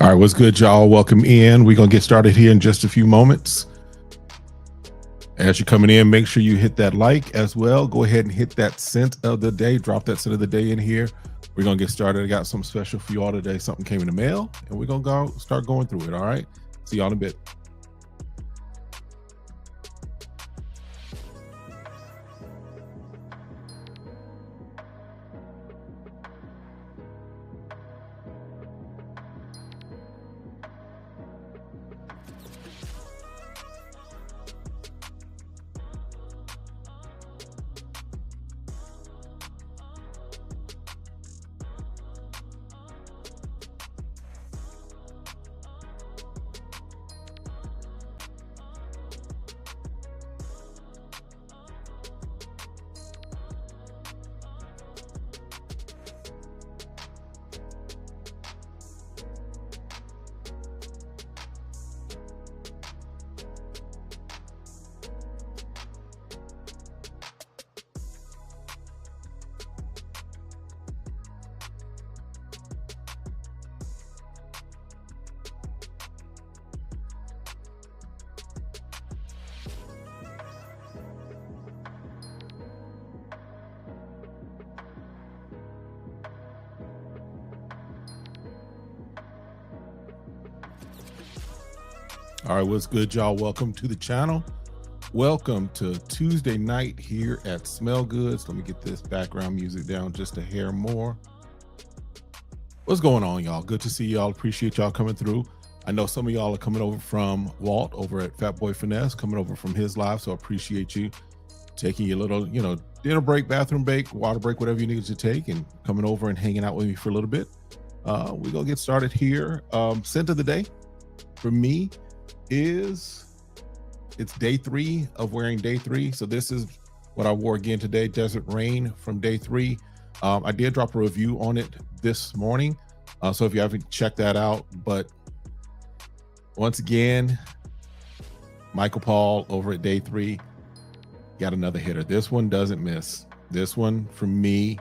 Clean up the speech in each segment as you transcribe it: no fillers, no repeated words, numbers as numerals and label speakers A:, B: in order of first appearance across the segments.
A: All right, what's good, y'all? Welcome in. We're going to get started here in just a few moments. As you're coming in, make sure you hit that like as well. Go ahead and hit that scent of the day. Drop that scent of the day in here. We're going to get started. I got something special for you all today. Something came in the mail, and we're going to start going through it, all right? See y'all in a bit. All right, what's good, y'all? Welcome to the channel. Welcome to Tuesday night here at SmellGoodz. Let me get this background music down just a hair more. What's going on, y'all? Good to see y'all. Appreciate y'all coming through. I know some of y'all are coming over from Walt over at Fat Boy Finesse, coming over from his live, so I appreciate you taking your little, dinner break, bathroom break, water break, whatever you need to take, and coming over and hanging out with me for a little bit. We're gonna get started here. Scent of the day for me it's day 3 of wearing day 3. So this is what I wore again today, Desert Rain from day 3. I did drop a review on it this morning, so if you haven't checked that out, but once again, Michael Paul over at day 3 got another hitter. This one doesn't miss. This one for me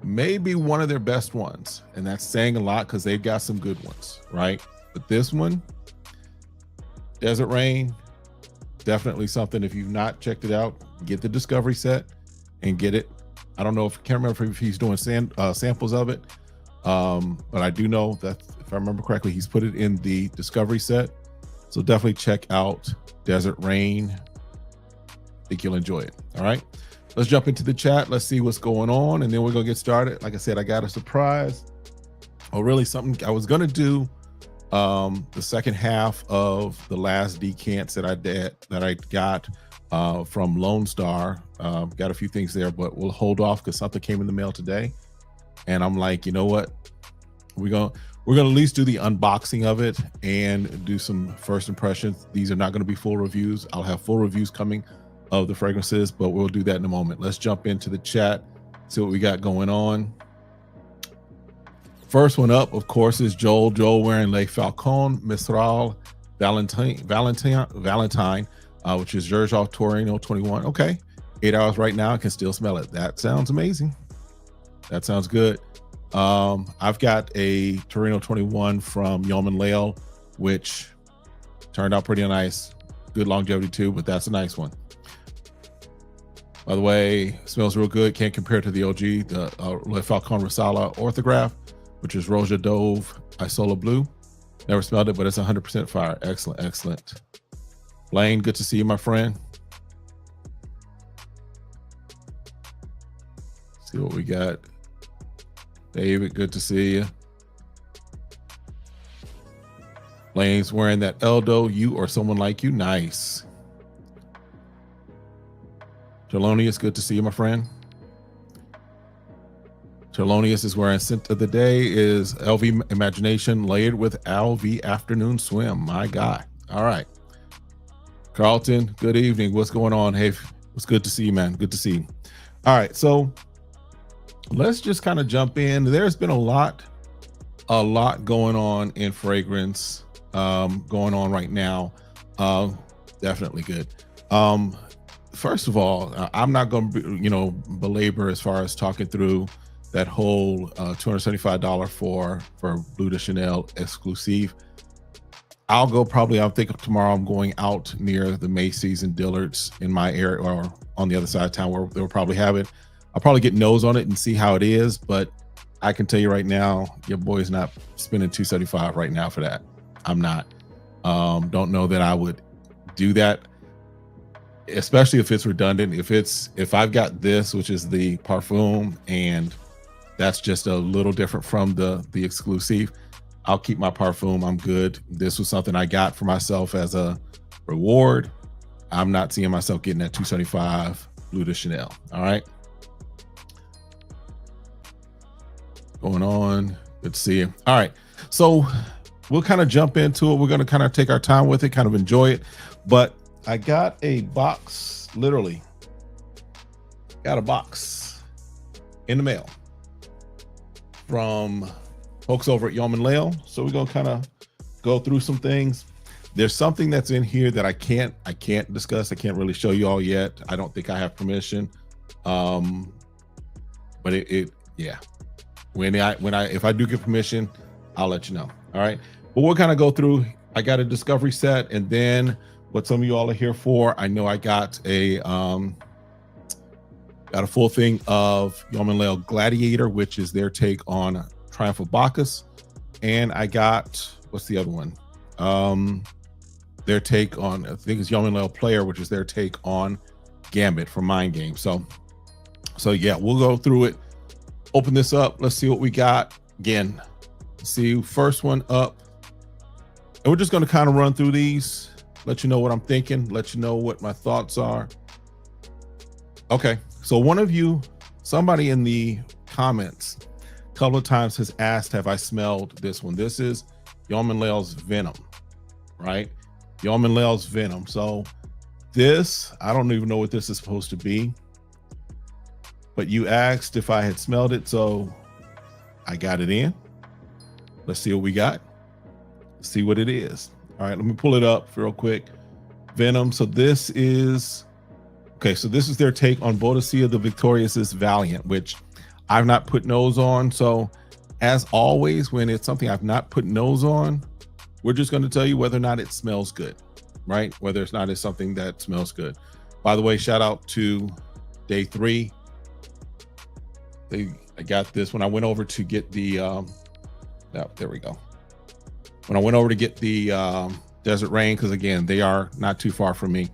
A: may be one of their best ones, and that's saying a lot because they've got some good ones, right? But this one, Desert Rain, definitely something. If you've not checked it out, get the discovery set and get it. I don't know can't remember if he's doing samples of it, but I do know that if I remember correctly, he's put it in the discovery set. So definitely check out Desert Rain. I think you'll enjoy it. All right, let's jump into the chat. Let's see what's going on, and then we're gonna get started. Like I said, I got a surprise, or really something I was gonna do the second half of the last decants that I got from Lone Star. Got a few things there, but we'll hold off because something came in the mail today, and I'm like, you know what, we're gonna at least do the unboxing of it and do some first impressions. These are not going to be full reviews. I'll have full reviews coming of the fragrances, but we'll do that in a moment. Let's jump into the chat, see what we got going on. First one up, of course, is Joel. Joel wearing Le Falcon Mistral Valentine, which is Xerjoff Torino 21. Okay, 8 hours right now. I can still smell it. That sounds amazing. That sounds good. I've got a Torino 21 from Yom Layl, which turned out pretty nice. Good longevity too, but that's a nice one. By the way, smells real good. Can't compare to the OG, the Le Falcon Rosala Orthograph, which is Roja Dove Isola Blue. Never smelled it, but it's 100% fire. Excellent, excellent. Blaine, good to see you, my friend. See what we got. David, good to see you. Blaine's wearing that Eldo, you or someone like you. Nice. Thelonious, good to see you, my friend. Thelonious is wearing scent of the day is LV Imagination layered with LV Afternoon Swim. My guy. All right. Carlton, good evening. What's going on? Hey, it's good to see you, man. Good to see you. All right. So let's just kind of jump in. There's been a lot going on in fragrance going on right now. Definitely good. First of all, I'm not going to, belabor as far as talking through that whole $275 for Bleu de Chanel exclusive. I'll go probably, I think tomorrow I'm going out near the Macy's and Dillard's in my area, or on the other side of town where they'll probably have it. I'll probably get nose on it and see how it is, but I can tell you right now, your boy's not spending $275 right now for that. I'm not. Don't know that I would do that, especially if it's redundant. If I've got this, which is the parfum, and that's just a little different from the exclusive, I'll keep my parfum. I'm good. This was something I got for myself as a reward. I'm not seeing myself getting that $275 Bleu de Chanel. All right. Going on. Good to see you. All right. So we'll kind of jump into it. We're going to kind of take our time with it, kind of enjoy it. But I got a box, literally got a box in the mail from folks over at Yom Layl. So we're going to kind of go through some things. There's something that's in here that I can't discuss. I can't really show you all yet. I don't think I have permission. But yeah. If I do get permission, I'll let you know. All right. But we'll kind of go through. I got a discovery set, and then what some of you all are here for. I know I got a full thing of Yom Layl Gladiator, which is their take on Triumph of Bacchus, and I got, what's the other one? Their take on, I think it's Yom Layl Player, which is their take on Gambit from Mind Game. So yeah, we'll go through it. Open this up. Let's see what we got. Again, see, first one up, and we're just going to kind of run through these, let you know what I'm thinking, let you know what my thoughts are. Okay, so one of you, somebody in the comments a couple of times has asked, have I smelled this one? This is Yom Layl's Venom, right? Yom Layl's Venom. So this, I don't even know what this is supposed to be, but you asked if I had smelled it, so I got it in. Let's see what we got. See what it is. All right, let me pull it up real quick. Venom. So this is, okay, so this is their take on Boadicea the Victorious's Valiant, which I've not put nose on. So as always, when it's something I've not put nose on, we're just going to tell you whether or not it smells good, right? Whether it's not is something that smells good. By the way, shout out to day 3. I got this when I went over to get the, there we go. When I went over to get the Desert Rain, because again, they are not too far from me.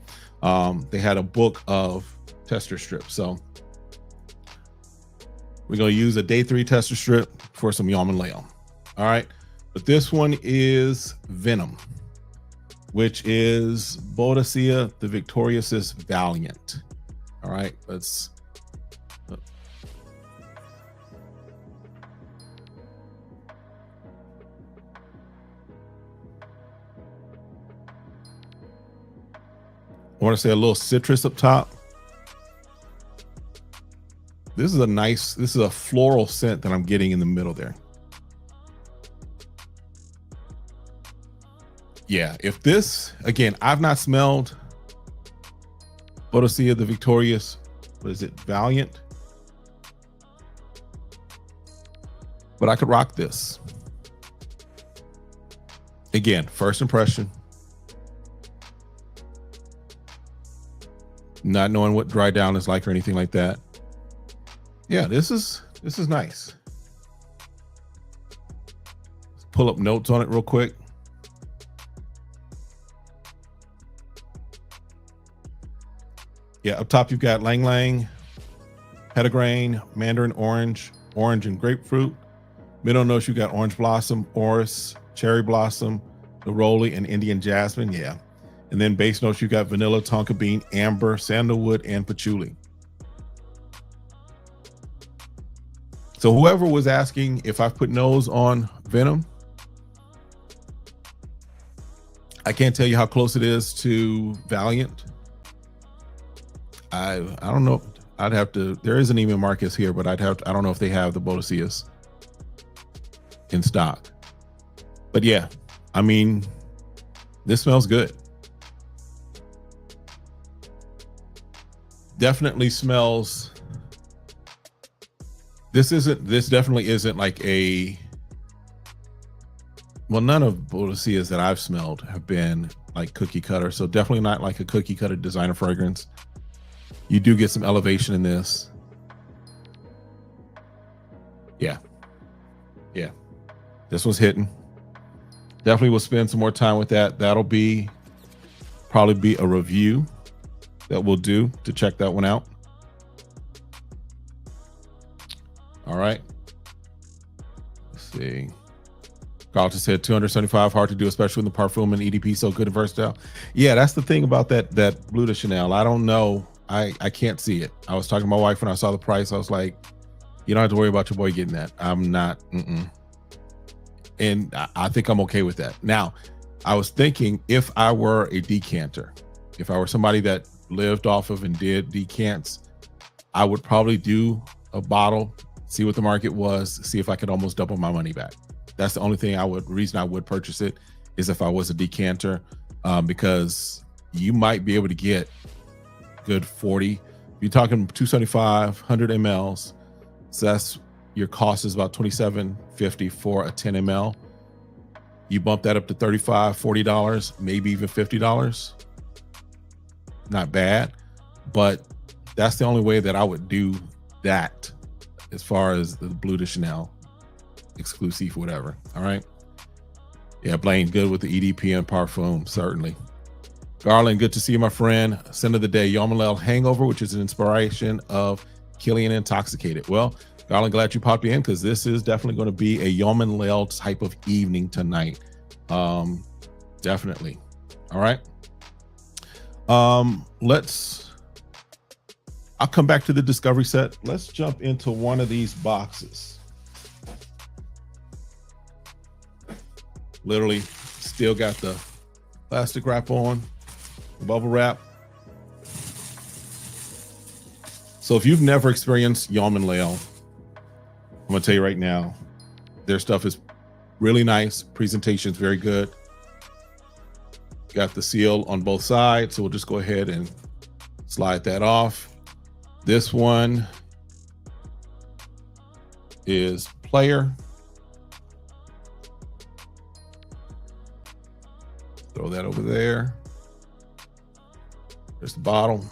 A: They had a book of tester strips. So we're going to use a day 3 tester strip for some Yom Layl. All right. But this one is Venom, which is Boadicea the Victorious's Valiant. All right. Let's. I want to say a little citrus up top. This is a floral scent that I'm getting in the middle there. Yeah, if this, again, I've not smelled Boadicea the Victorious, what is it, Valiant? But I could rock this. Again, first impression. Not knowing what dry down is like or anything like that. Yeah, this is nice. Let's pull up notes on it real quick. Yeah, up top you've got Lang Lang, Petitgrain, Mandarin Orange, Orange and Grapefruit. Middle notes you got Orange Blossom, Orris, Cherry Blossom, Neroli, and Indian Jasmine. Yeah. And then base notes, you got vanilla, tonka bean, amber, sandalwood, and patchouli. So whoever was asking if I've put nose on Venom, I can't tell you how close it is to Valiant. I don't know. I'd have to, there isn't even Marcus here, but I don't know if they have the Boadiceas in stock. But yeah, I mean, this smells good. Definitely smells This definitely isn't like a, well, none of Boadicia's that I've smelled have been like cookie cutter. So definitely not like a cookie cutter designer fragrance. You do get some elevation in this. Yeah. Yeah. This one's hitting. Definitely will spend some more time with that. That'll probably be a review that we'll do to check that one out. All right. Let's see. Carlton said 275, hard to do, especially when the parfum and EDP so good and versatile. Yeah, that's the thing about that Bleu de Chanel. I don't know. I can't see it. I was talking to my wife when I saw the price. I was like, you don't have to worry about your boy getting that. I'm not. And I think I'm okay with that. Now, I was thinking if I were a decanter, if I were somebody that lived off of and did decants, I would probably do a bottle, see what the market was, see if I could almost double my money back. That's the only thing reason I would purchase it is if I was a decanter, because you might be able to get good 40. If you're talking 275, 100 mLs, so that's your cost is about $27.50 for a 10 ml. You bump that up to $35, $40, maybe even $50. Not bad, but that's the only way that I would do that as far as the Bleu de Chanel exclusive, whatever. All right. Yeah, Blaine, good with the EDP and parfum, certainly. Garland, good to see you, my friend. Scent of the day, Yom Layl Hangover, which is an inspiration of Killian Intoxicated. Well, Garland, glad you popped in because this is definitely going to be a Yom Layl type of evening tonight. Definitely. All right. I'll come back to the discovery set. Let's jump into one of these boxes. Literally still got the plastic wrap on, the bubble wrap. So if you've never experienced Yom Layl, I'm gonna tell you right now, their stuff is really nice. Presentation's very good. Got the seal on both sides, so we'll just go ahead and slide that off. This one is player. Throw that over there. There's the bottle.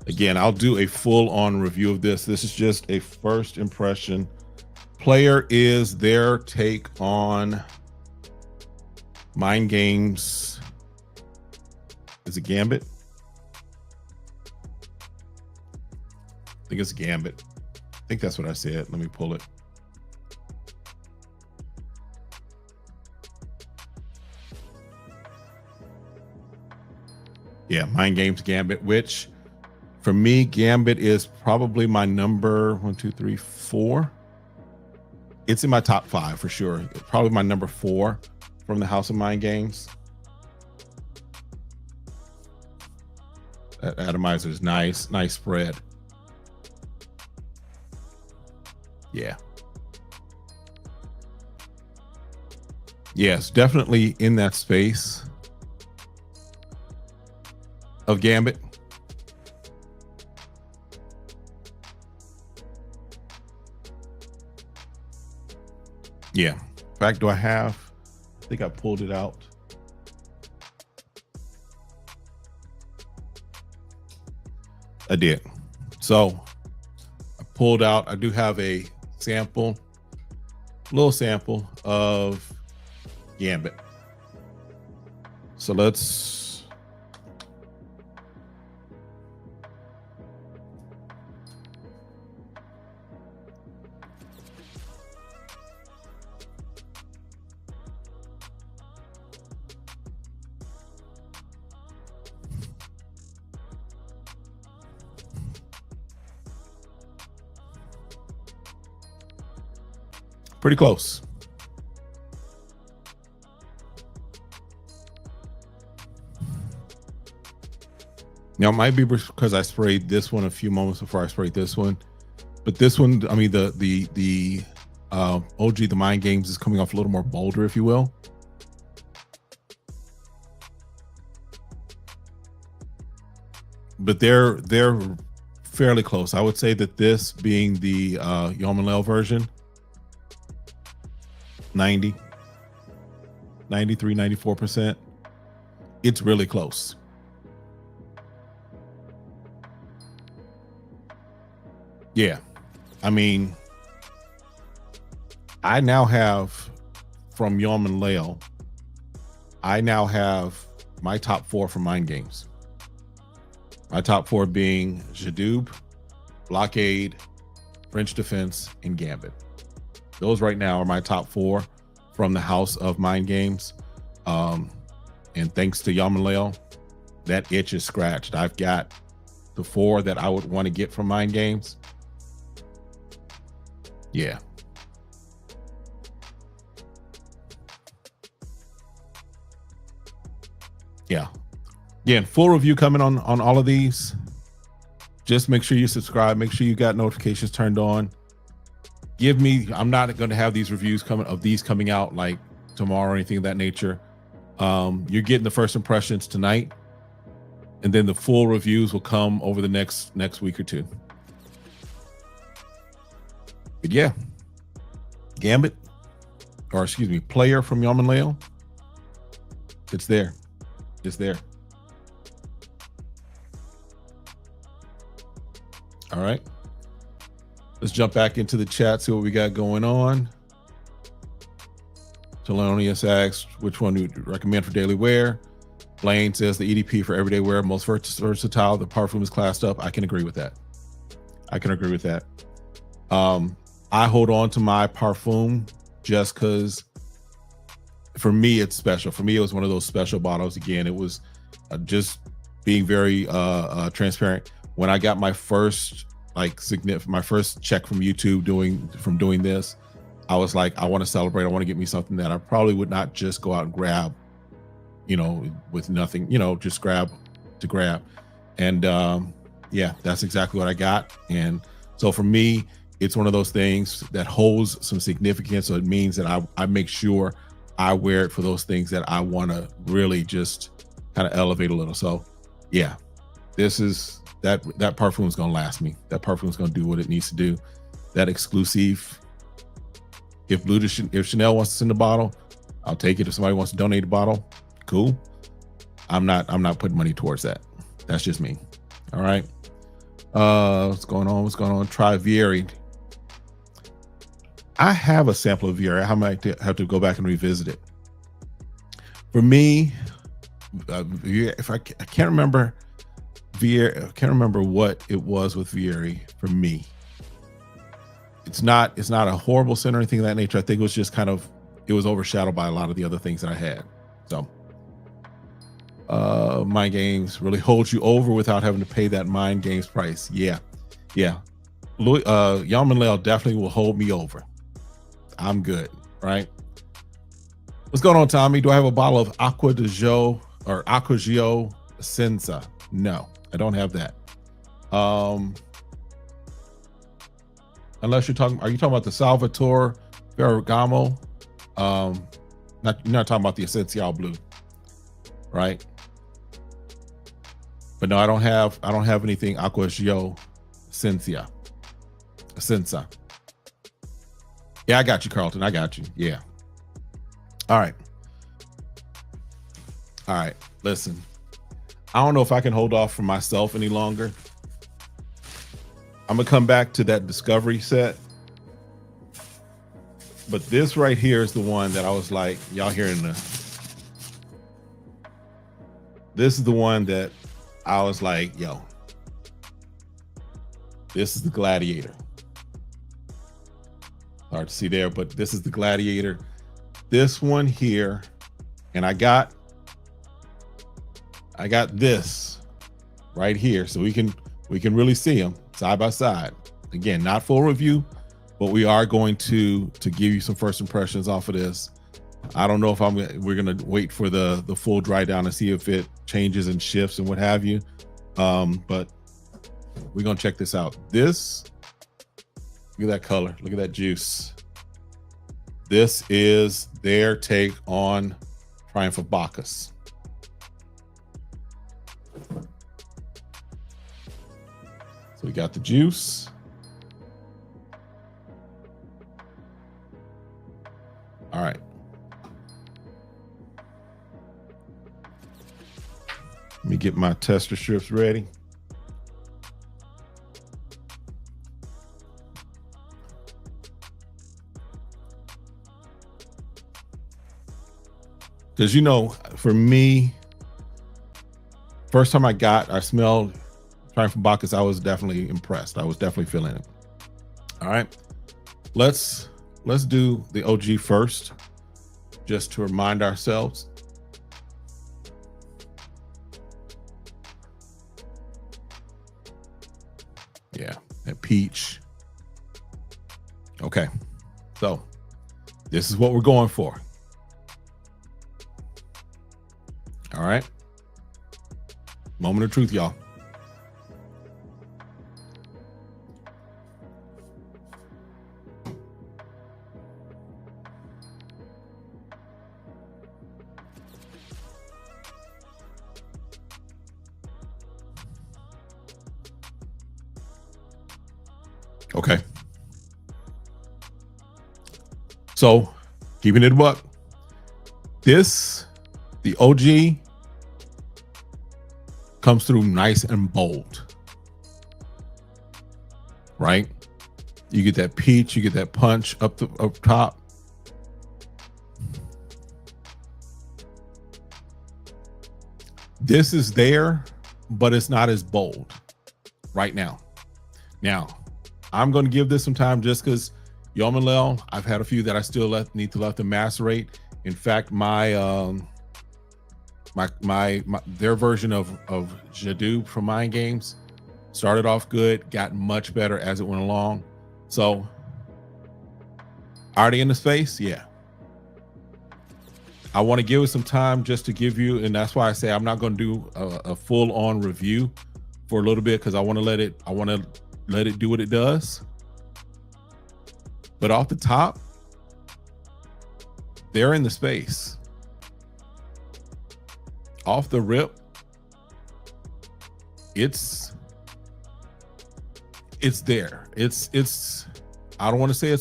A: Again, I'll do a full-on review of this. This is just a first impression. Player is their take on Mind Games. Is it Gambit? I think it's Gambit. I think that's what I said. Let me pull it. Yeah, Mind Games Gambit, which for me, Gambit is probably my number 1, 2, 3, 4. It's in my top 5 for sure. Probably my number 4 from the House of Mind Games. That atomizer is nice spread. Yeah. Yes, definitely in that space of Gambit. Yeah. In fact, I think I pulled it out. I did. So I pulled out, I do have a little sample of Gambit. So let's pretty close. Now it might be because I sprayed this one a few moments before I sprayed this one, but this one, I mean, the OG, the Mind Games, is coming off a little more bolder, if you will. But their fairly close. I would say that this being the Yom Layl version, 90, 93, 94%. It's really close. Yeah. I mean, I now have from Yom Layl, I now have my top 4 from Mind Games. My top 4 being Jadoub, Blockade, French Defense, and Gambit. Those right now are my top 4 from the house of Mind Games. And thanks to Yom Layl, that itch is scratched. I've got the 4 that I would want to get from Mind Games. Yeah. Yeah. Yeah, and full review coming on all of these. Just make sure you subscribe. Make sure you got notifications turned on. Give me, I'm not going to have these reviews coming out like tomorrow or anything of that nature. You're getting the first impressions tonight, and then the full reviews will come over the next week or two. But yeah, Gambit, or excuse me, player from Yom Layl. It's there. It's there. All right. Let's jump back into the chat, see what we got going on. Thelonious asks, which one do you recommend for daily wear? Blaine says the EDP for everyday wear, most versatile. The parfum is classed up. I can agree with that. I can agree with that. I hold on to my parfum just because for me, it's special. For me, it was one of those special bottles. Again, it was just being very transparent. When I got my first my first check from YouTube doing this, I was like, I want to celebrate. I want to get me something that I probably would not just go out and grab, with nothing, just grab to grab. And yeah, that's exactly what I got. And so for me, it's one of those things that holds some significance. So it means that I make sure I wear it for those things that I want to really just kind of elevate a little. So yeah, this is that parfum is going to last me. That parfum is going to do what it needs to do. That exclusive. If Chanel wants to send a bottle, I'll take it. If somebody wants to donate a bottle, cool. I'm not putting money towards that. That's just me. All right. What's going on? Try Vieri. I have a sample of Vieri. I might have to go back and revisit it. For me, if I can't remember Vieri, I can't remember what it was with Vieri for me. It's not a horrible scent or anything of that nature. I think it was just it was overshadowed by a lot of the other things that I had. So Mind Games really holds you over without having to pay that Mind Games price. Yeah. Yom Layl definitely will hold me over. I'm good, right? What's going on, Tommy? Do I have a bottle of Acqua di Gio or Acqua Gio Senza? No, I don't have that. Unless are you talking about the Salvatore Ferragamo? You're not talking about the Essential Blue, right? But no, I don't have anything Acqua Gio Senza. Yeah, I got you, Carlton. I got you. Yeah. All right. Listen, I don't know if I can hold off for myself any longer. I'm gonna come back to that Discovery set, but this right here is the one that I was like, y'all hearing this is the one that I was like, yo, this is the Gladiator. Hard to see there, but this is the Gladiator. This one here, and I got this right here, so we can really see them side by side. Again, not full review, but we are going to give you some first impressions off of this. I don't know if we're gonna wait for the full dry down and see if it changes and shifts and what have you. But we're gonna check this out. This, look at that color, look at that juice. This is their take on Triumph of Bacchus. So We got the juice. All right. Let me get my tester strips ready. Because, you know, for me, first time I smelled Triumph Bacchus, I was definitely impressed. I was definitely feeling it. All right, let's do the OG first, just to remind ourselves. Yeah, that peach. Okay, so this is what we're going for. All right, moment of truth, y'all. Okay. So, keeping it a buck, the OG comes through nice and bold, right? You get that peach, you get that punch up top. This is there, but it's not as bold right now. Now, I'm going to give this some time just because Yom Layl, I've had a few that I still need to let them macerate. In fact, their version of Jadoo from Mind Games started off good, got much better as it went along. So, already in the space, yeah. I want to give it some time just to give you, and that's why I say I'm not going to do a full-on review for a little bit, because I want to let it do what it does. But off the top, they're in the space. Off the rip, it's there. It's I don't want to say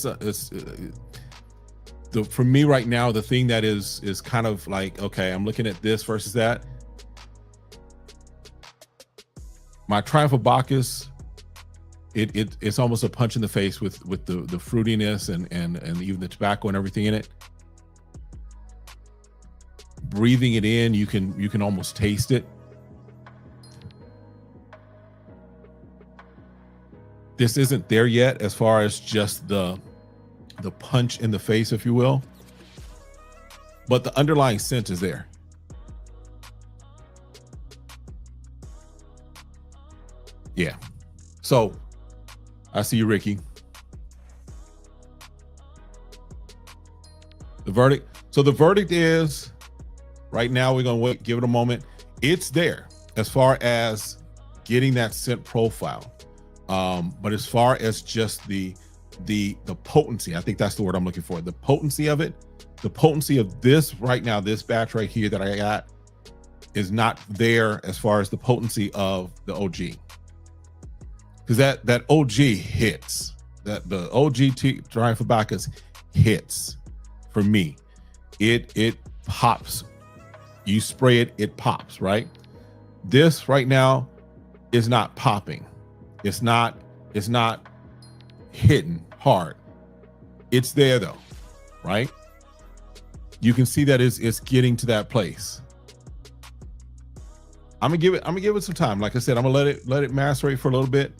A: for me right now, the thing that is kind of like, okay, I'm looking at this versus that. My Triumph of Bacchus, it's almost a punch in the face with the fruitiness and even the tobacco and everything in it. Breathing it in, you can almost taste it. This isn't there yet as far as just the punch in the face, if you will, but the underlying scent is there. Yeah. So I see you, Ricky. The verdict. So the verdict is, right now we're going to wait, give it a moment. It's there as far as getting that scent profile. But as far as just the potency, I think that's the word I'm looking for. The potency of it, the potency of this right now, this batch right here that I got is not there as far as the potency of the OG. Because that OG hits, that the OG Triumph of Bacchus hits for me. It pops. You spray it, it pops, right? This right now is not popping. It's not hitting hard. It's there though, right? You can see that it's getting to that place. I'm gonna give it some time. Like I said, I'm gonna let it macerate for a little bit.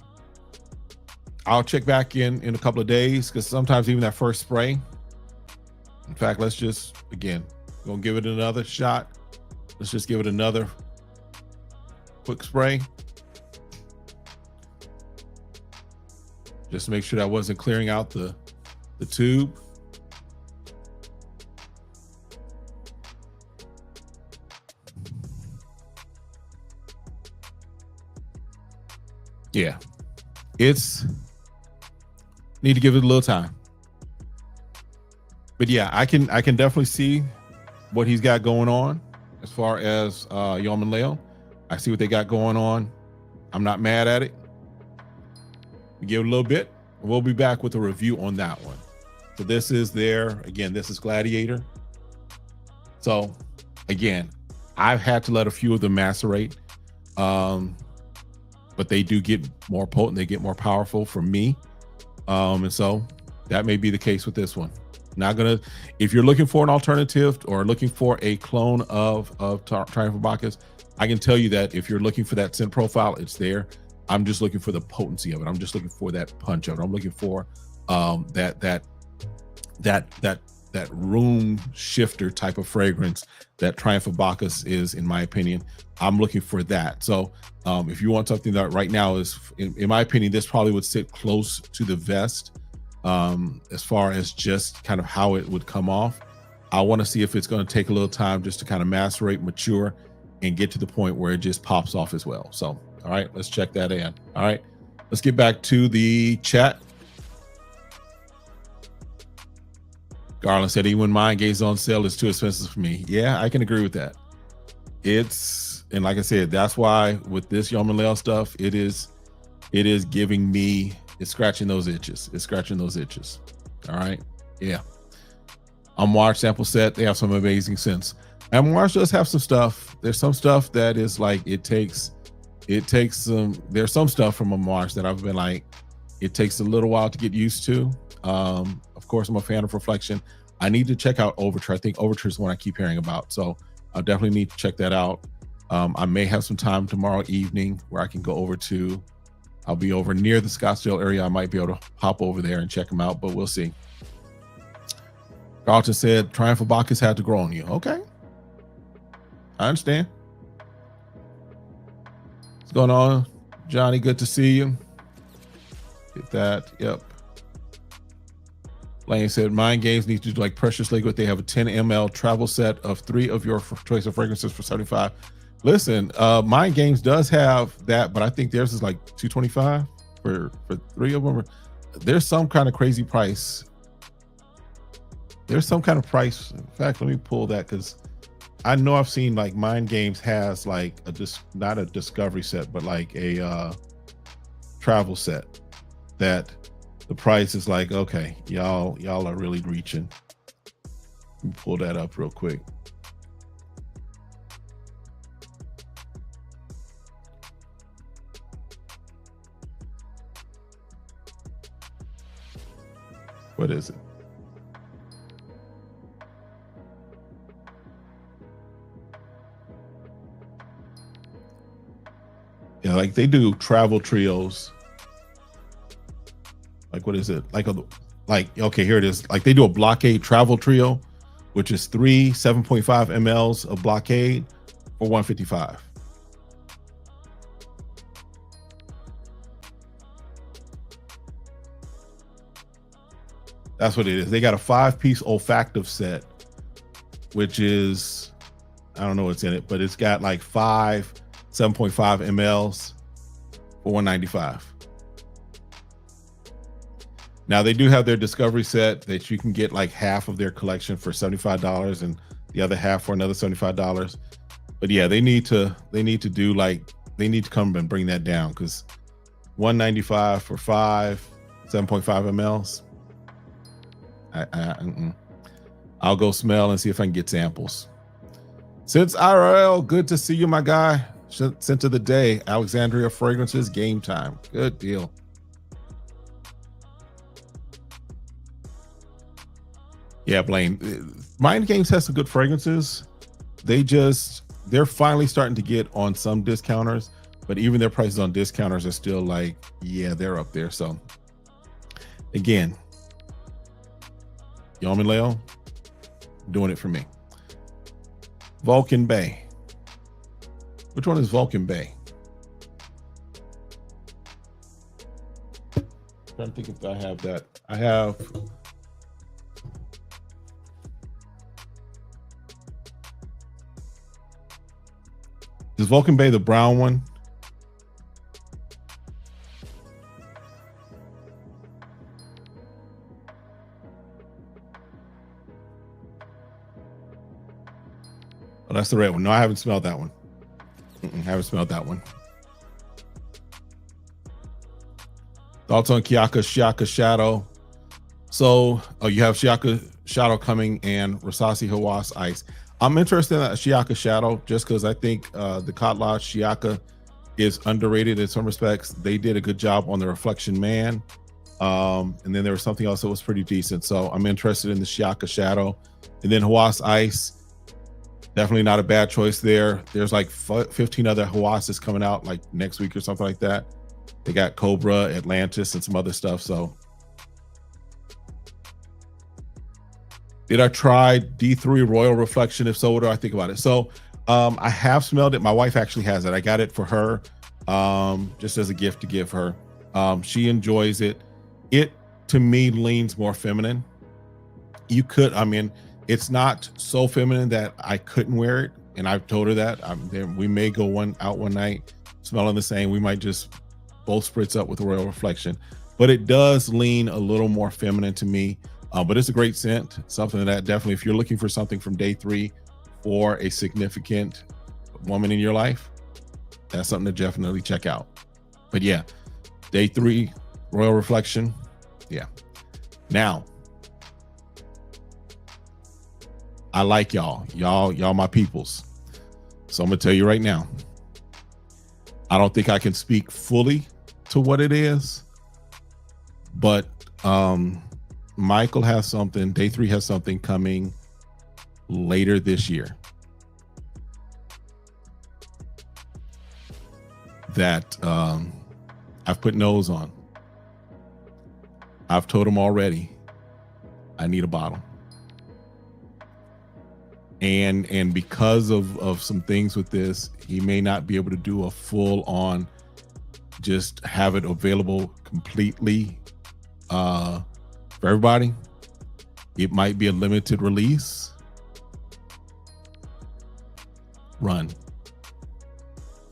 A: I'll check back in a couple of days, because sometimes even that first spray. In fact, let's just, again, gonna give it another shot. Let's just give it another quick spray. Just to make sure that wasn't clearing out the tube. Yeah, need to give it a little time. But yeah, I can definitely see what he's got going on as far as Yom Layl. I see what they got going on. I'm not mad at it. Give it a little bit. We'll be back with a review on that one. So this is again, this is Gladiator. So again, I've had to let a few of them macerate, but they do get more potent. They get more powerful for me. And so that may be the case with this one. Not gonna, if you're looking for an alternative or looking for a clone of Triumph of Bacchus, I can tell you that if you're looking for that scent profile, it's there. I'm just looking for the potency of it. I'm just looking for that punch of it. I'm looking for that room shifter type of fragrance that Triumph of Bacchus is, in my opinion. I'm looking for that. So if you want something that right now is, in my opinion, this probably would sit close to the vest as far as just kind of how it would come off. I want to see if it's going to take a little time just to kind of macerate, mature, and get to the point where it just pops off as well. So, all right, let's check that in. All right, let's get back to the chat. Garland said, even when Mind Gaze on sale, it's too expensive for me. Yeah, I can agree with that. And like I said, that's why with this Yom Layl stuff, it is giving me, it's scratching those itches. It's scratching those itches. All right. Yeah. Amouage sample set, they have some amazing scents. Amouage does have some stuff. There's some stuff that is like, it takes some, there's some stuff from Amouage that I've been like, it takes a little while to get used to. Of course, I'm a fan of Reflection. I need to check out Overture. I think Overture is one I keep hearing about. So I definitely need to check that out. I may have some time tomorrow evening where I can go over to, I'll be over near the Scottsdale area. I might be able to hop over there and check them out, but we'll see. Carlton said, Triumph of Bacchus had to grow on you. Okay. I understand. What's going on, Johnny? Good to see you. Get that. Yep. Lane said, Mind Games need to do like Precious Liquid. They have a 10 ml travel set of 3 of your choice of fragrances for 75. Listen, Mind Games does have that, but I think theirs is like 225 for 3 of them. There's some kind of crazy price. There's some kind of price. In fact, let me pull that, because I know I've seen like Mind Games has like not a discovery set, but like a travel set that the price is like, okay, y'all are really reaching. Let me pull that up real quick. What is it? Yeah, like they do travel trios. Like, what is it? Like, okay, here it is. Like they do a Blockade travel trio, which is 3 7.5 mLs of Blockade for $155. That's what it is. They got a 5-piece olfactive set, which is, I don't know what's in it, but it's got like 5 7.5 mLs for $195. Now they do have their discovery set that you can get like half of their collection for $75 and the other half for another $75. But yeah, they need to do like, they need to come and bring that down, because $195 for 5 7.5 mLs. I'll go smell and see if I can get samples. Since IRL, good to see you, my guy. Scent of the day, Alexandria Fragrances, Game Time. Good deal. Yeah, Blaine. Mind Games has some good fragrances. They're finally starting to get on some discounters, but even their prices on discounters are still like, yeah, they're up there. So again, Yom Layl doing it for me. Vulcan Bay. Which one is Vulcan Bay? I'm trying to think if I have that. I have. Is Vulcan Bay the brown one? Oh, that's the red one. No, I haven't smelled that one. I haven't smelled that one. Thoughts on Shiaka Shadow? So you have Shiaka Shadow coming and Rasasi Hawass Ice. I'm interested in that Shiaka Shadow just because I think the Katla Shiaka is underrated in some respects. They did a good job on the Reflection Man. And then there was something else that was pretty decent. So I'm interested in the Shiaka Shadow. And then Hawass Ice, definitely not a bad choice there. There's like 15 other Hawasses coming out like next week or something like that. They got Cobra, Atlantis, and some other stuff. So did I try D3 Royal Reflection? If so, what do I think about it? So I have smelled it. My wife actually has it. I got it for her just as a gift to give her. She enjoys it. It, to me, leans more feminine. You could, I mean, it's not so feminine that I couldn't wear it. And I've told her that. We may go out one night smelling the same. We might just both spritz up with Royal Reflection. But it does lean a little more feminine to me. But it's a great scent. Something that definitely, if you're looking for something from day 3 for a significant woman in your life, that's something to definitely check out. But yeah, day 3 Royal Reflection. Yeah. Now, I like y'all my peoples. So I'm gonna tell you right now, I don't think I can speak fully to what it is, but Michael has something, day 3 has something coming later this year that I've put nose on. I've told him already, I need a bottle. And because of some things with this, he may not be able to do a full on, just have it available completely for everybody. It might be a limited release run.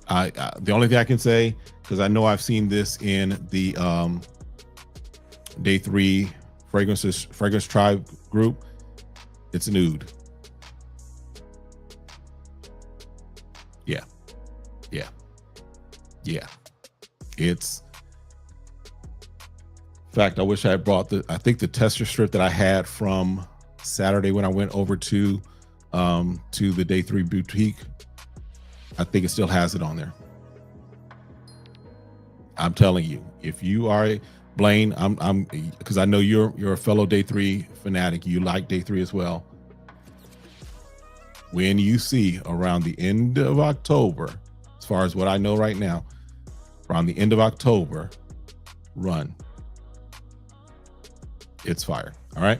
A: The only thing I can say, because I know I've seen this in the day 3 fragrance tribe group, it's an oud. Yeah. It's, in fact, I wish I had brought I think the tester strip that I had from Saturday when I went over to the day 3 boutique. I think it still has it on there. I'm telling you, if you are Blaine, I'm because I know you're a fellow day 3 fanatic. You like day 3 as well. When you see around the end of October, as far as what I know right now, around the end of October, run. It's fire. All right.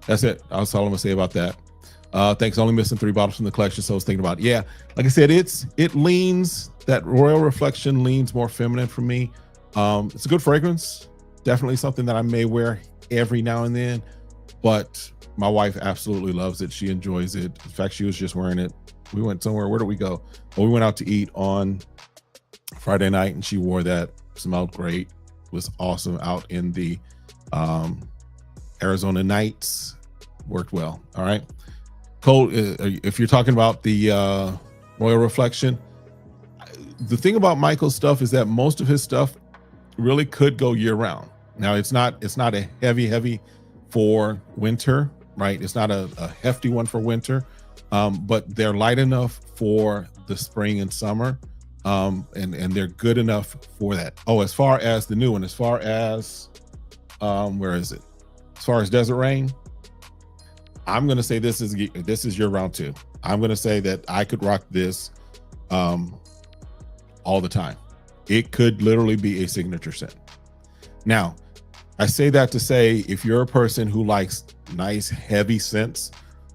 A: That's it. That's all I'm gonna say about that. Thanks. Only missing 3 bottles from the collection. So I was thinking about, yeah, like I said, it leans, that Royal Reflection leans more feminine for me. It's a good fragrance. Definitely something that I may wear every now and then, but my wife absolutely loves it. She enjoys it. In fact, she was just wearing it. We went somewhere. Where did we go? Well, we went out to eat on Friday night and she wore that. Smelled great. Was awesome out in the Arizona nights. Worked well. All right. Cole, if you're talking about the Royal Reflection, the thing about Michael's stuff is that most of his stuff really could go year round. Now it's not a heavy for winter, right? It's not a hefty one for winter, but they're light enough for the spring and summer, and they're good enough for that. Oh, as far as the new one, as far as where is it? As far as Desert Rain, I'm gonna say this is year round 2. I'm gonna say that I could rock this all the time. It could literally be a signature scent. Now, I say that to say, if you're a person who likes nice heavy scents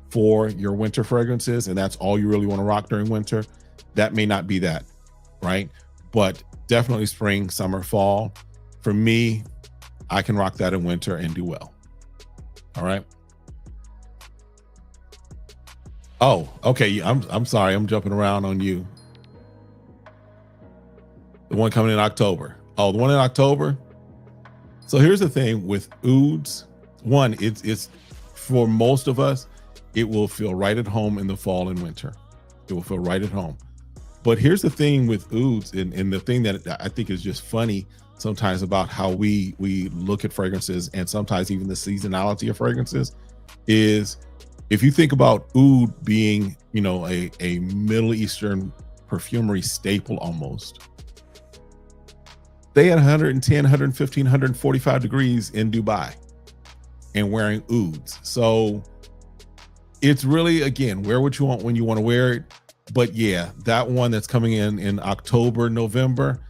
A: for your winter fragrances, and that's all you really want to rock during winter, that may not be that, right? But definitely spring, summer, fall. For me, I can rock that in winter and do well. All right. Oh, okay. I'm sorry. I'm jumping around on you. The one coming in October. Oh, the one in October. So here's the thing with ouds. One, it's for most of us, it will feel right at home in the fall and winter. It will feel right at home. But here's the thing with ouds, and the thing that I think is just funny sometimes about how we look at fragrances, and sometimes even the seasonality of fragrances, is if you think about oud being, you know, a Middle Eastern perfumery staple almost. They had 110, 115, 145 degrees in Dubai and wearing ouds. So it's really, again, wear what you want when you want to wear it. But yeah, that one that's coming in October, November,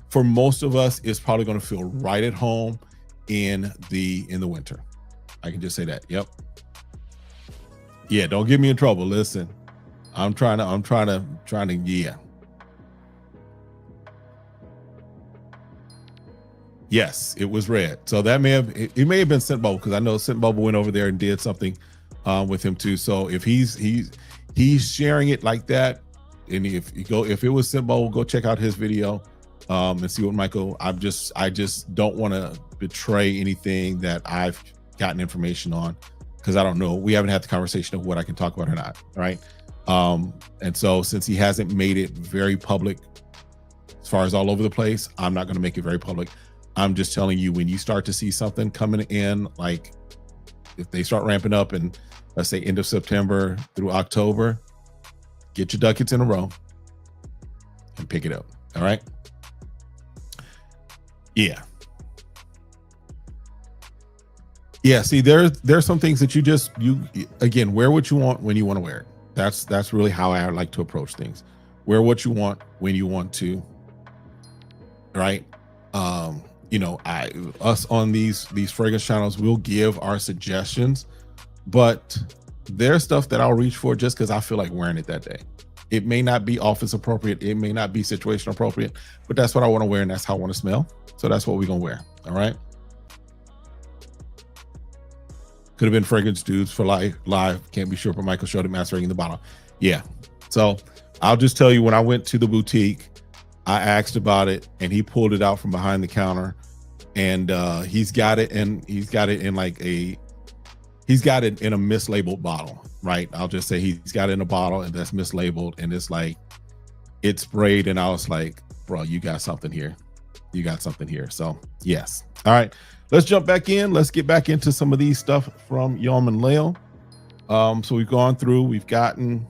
A: for most of us, is probably going to feel right at home in the winter. I can just say that. Yep. Yeah, don't get me in trouble. Listen, I'm trying to, yeah. Yes, it was red. So that it may have been Scent Bubble, because I know Scent Bubble went over there and did something with him too. So if he's sharing it like that, and if it was Scent Bubble, go check out his video and see what Michael. I just don't want to betray anything that I've gotten information on, because I don't know. We haven't had the conversation of what I can talk about or not, right? And so since he hasn't made it very public as far as all over the place, I'm not going to make it very public. I'm just telling you, when you start to see something coming in, like if they start ramping up, and let's say end of September through October, get your ducats in a row and pick it up. All right. Yeah. Yeah. See, there's some things that you again, wear what you want when you want to wear it. That's really how I like to approach things. Wear what you want when you want to. Right. You know, us on these fragrance channels, we'll give our suggestions, but there's stuff that I'll reach for just because I feel like wearing it that day. It may not be office appropriate, it may not be situation appropriate, but that's what I want to wear, and that's how I want to smell. So that's what we're gonna wear. All right. Could have been fragrance dudes for live. Can't be sure, but Michael showed it mastering in the bottle. Yeah. So I'll just tell you, when I went to the boutique, I asked about it, and he pulled it out from behind the counter, and he's got it in like he's got it in a mislabeled bottle, right? I'll just say he's got it in a bottle, and that's mislabeled, and it's like it's sprayed, and I was like, bro, you got something here. You got something here. So yes. All right, let's jump back in. Let's get back into some of these stuff from Yom Layl. So we've gone through, we've gotten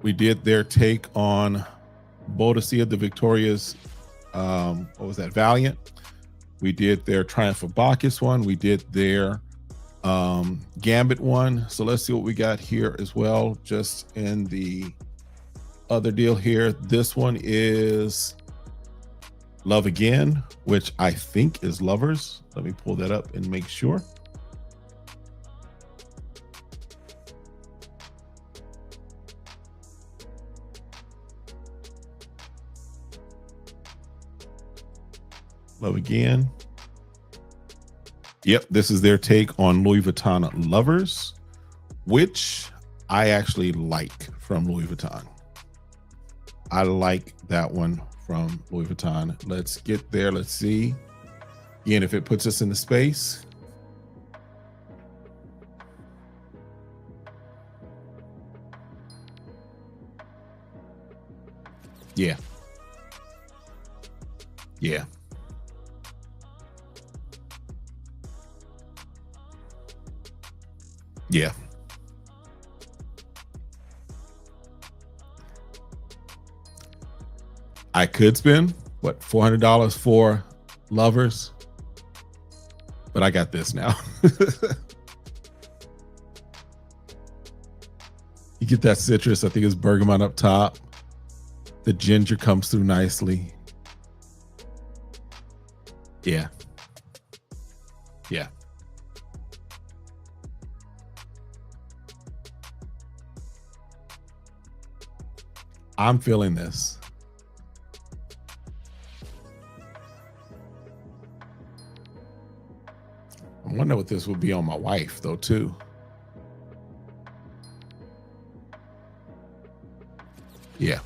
A: we did their take on Bodicea, the Victoria's, what was that, Valiant. We did their Triumph of Bacchus one. We did their Gambit one. So let's see what we got here as well, just in the other deal here. This one is Love Again, which I think is Lovers. Let me pull that up and make sure. Love Again. Yep, this is their take on Louis Vuitton Lovers, which I actually like from Louis Vuitton. I like that one from Louis Vuitton. Let's get there. Let's see. Again, if it puts us in the space. Yeah. Yeah. Yeah. I could spend what, $400 for Lovers, but I got this now. You get that citrus. I think it's bergamot up top. The ginger comes through nicely. Yeah. Yeah. I'm feeling this. I wonder what this would be on my wife though too. Yeah.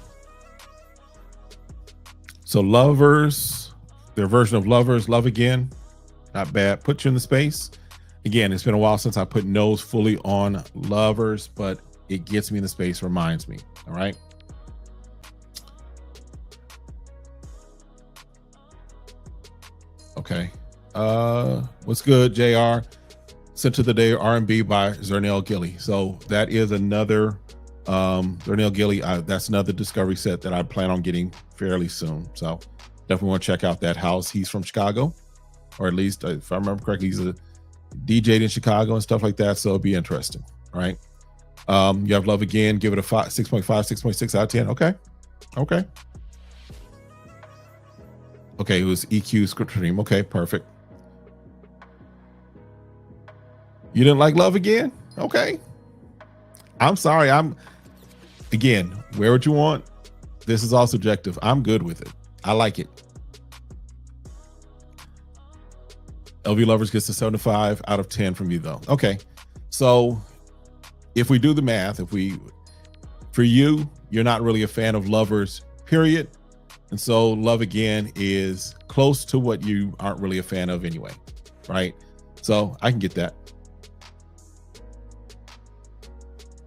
A: So Lovers, their version of Lovers, Love Again, not bad. Put you in the space. Again, it's been a while since I put nose fully on Lovers, but it gets me in the space, reminds me. All right. Okay. What's good, JR? Sent to the Day R&B by Zernell Gilly. So that is another Zernell Gilly. That's another discovery set that I plan on getting fairly soon. So definitely want to check out that house. He's from Chicago, or at least if I remember correctly, he's a DJ in Chicago and stuff like that. So it'll be interesting. All right. You have Love Again. Give it a 6.5, 6.6 out of 10. Okay. Okay. Okay. It was EQ Script Stream. Okay. Perfect. You didn't like Love Again? Okay. I'm sorry. Again, wear what you want. This is all subjective. I'm good with it. I like it. LV Lovers gets a 75 out of 10 from you though. Okay. So if we do the math, for you, you're not really a fan of Lovers, period. And so Love Again is close to what you aren't really a fan of anyway, right? So I can get that.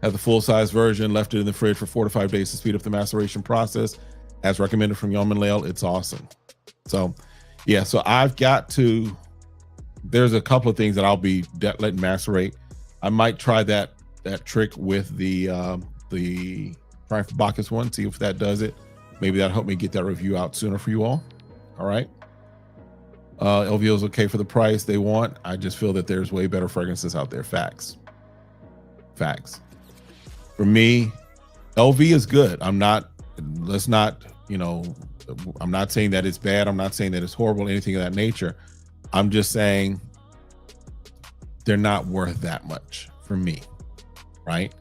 A: Have the full-size version, left it in the fridge for 4 to 5 days to speed up the maceration process, as recommended from Yom Layl. It's awesome. So, yeah. So I've got to. There's a couple of things that I'll be letting macerate. I might try that trick with the Triumph Bacchus one. See if that does it. Maybe that'll help me get that review out sooner for you all. All right. LVO is okay for the price they want. I just feel that there's way better fragrances out there. Facts. For me, LV is good. I'm not saying that it's bad. I'm not saying that it's horrible, anything of that nature. I'm just saying they're not worth that much for me, right?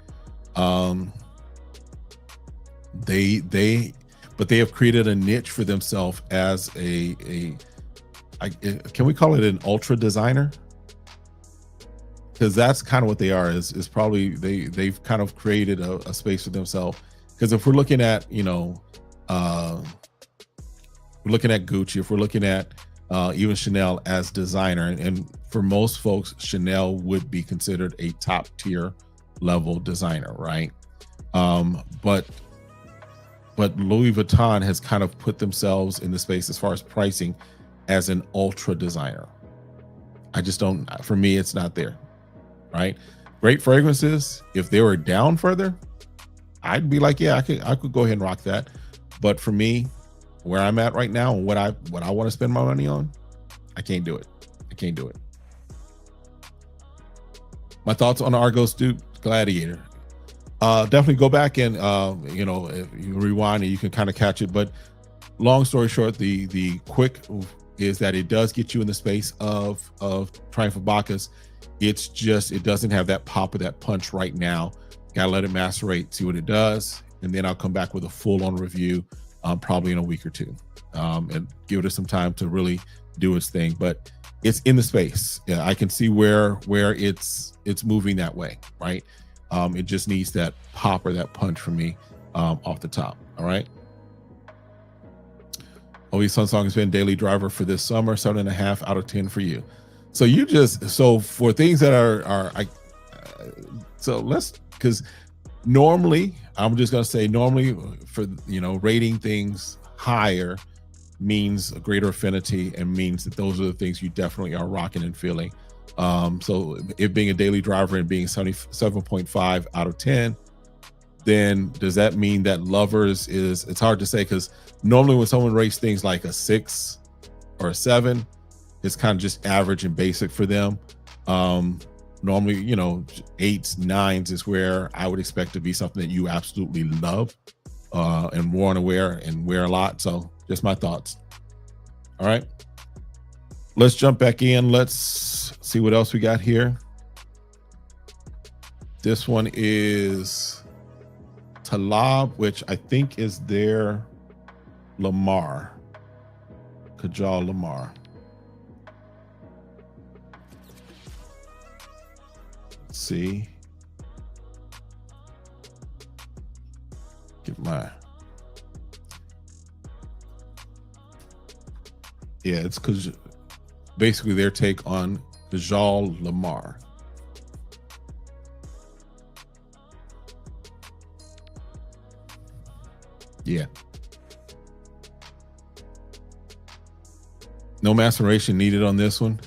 A: They have created a niche for themselves as can we call it an ultra designer? Because that's kind of what they are. Is probably they've kind of created a space for themselves. Because if we're looking at we're looking at Gucci, if we're looking at even Chanel as designer, and for most folks, Chanel would be considered a top tier level designer, right? But Louis Vuitton has kind of put themselves in the space as far as pricing as an ultra designer. I just don't. For me, it's not there. Right, great fragrances. If they were down further, I'd be like, yeah, I could go ahead and rock that. But for me, where I'm at right now, and what I want to spend my money on, I can't do it. My thoughts on Argos Duke Gladiator. Definitely go back and if you rewind and you can kind of catch it. But long story short, the quick is that it does get you in the space of Triumph Bacchus. It's just, it doesn't have that pop or that punch right now. Gotta let it macerate, see what it does, and then I'll come back with a full-on review probably in a week or two, and give it some time to really do its thing. But it's in the space. Yeah, I can see where it's moving that way, right? It just needs that pop or that punch for me off the top. All right. Always Sunsong has been daily driver for this summer, 7.5 out of 10 for you. So for things that because normally, I'm just going to say normally for, rating things higher means a greater affinity and means that those are the things you definitely are rocking and feeling. So it being a daily driver and being 77.5 out of 10, then does that mean that Lovers it's hard to say, because normally when someone rates things like a 6 or a 7, it's kind of just average and basic for them. Normally, 8s, 9s is where I would expect to be something that you absolutely love and want to wear a lot. So just my thoughts. All right. Let's jump back in. Let's see what else we got here. This one is Talab, which I think is their Lamar. Kajal Lamar. Let's see. It's because basically their take on Kajal Lamar. Yeah. No maceration needed on this one.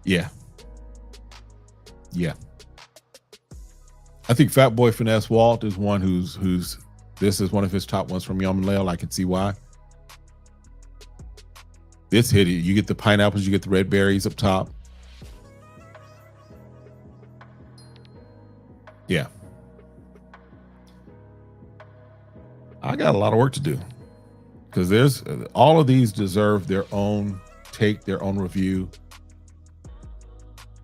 A: Yeah. I think Fat Boy Finesse Walt is one who's this is one of his top ones from Yom Layl. I can see why. This hit it. You get the pineapples, you get the red berries up top. Yeah. I got a lot of work to do, because there's all of these deserve their own take, their own review,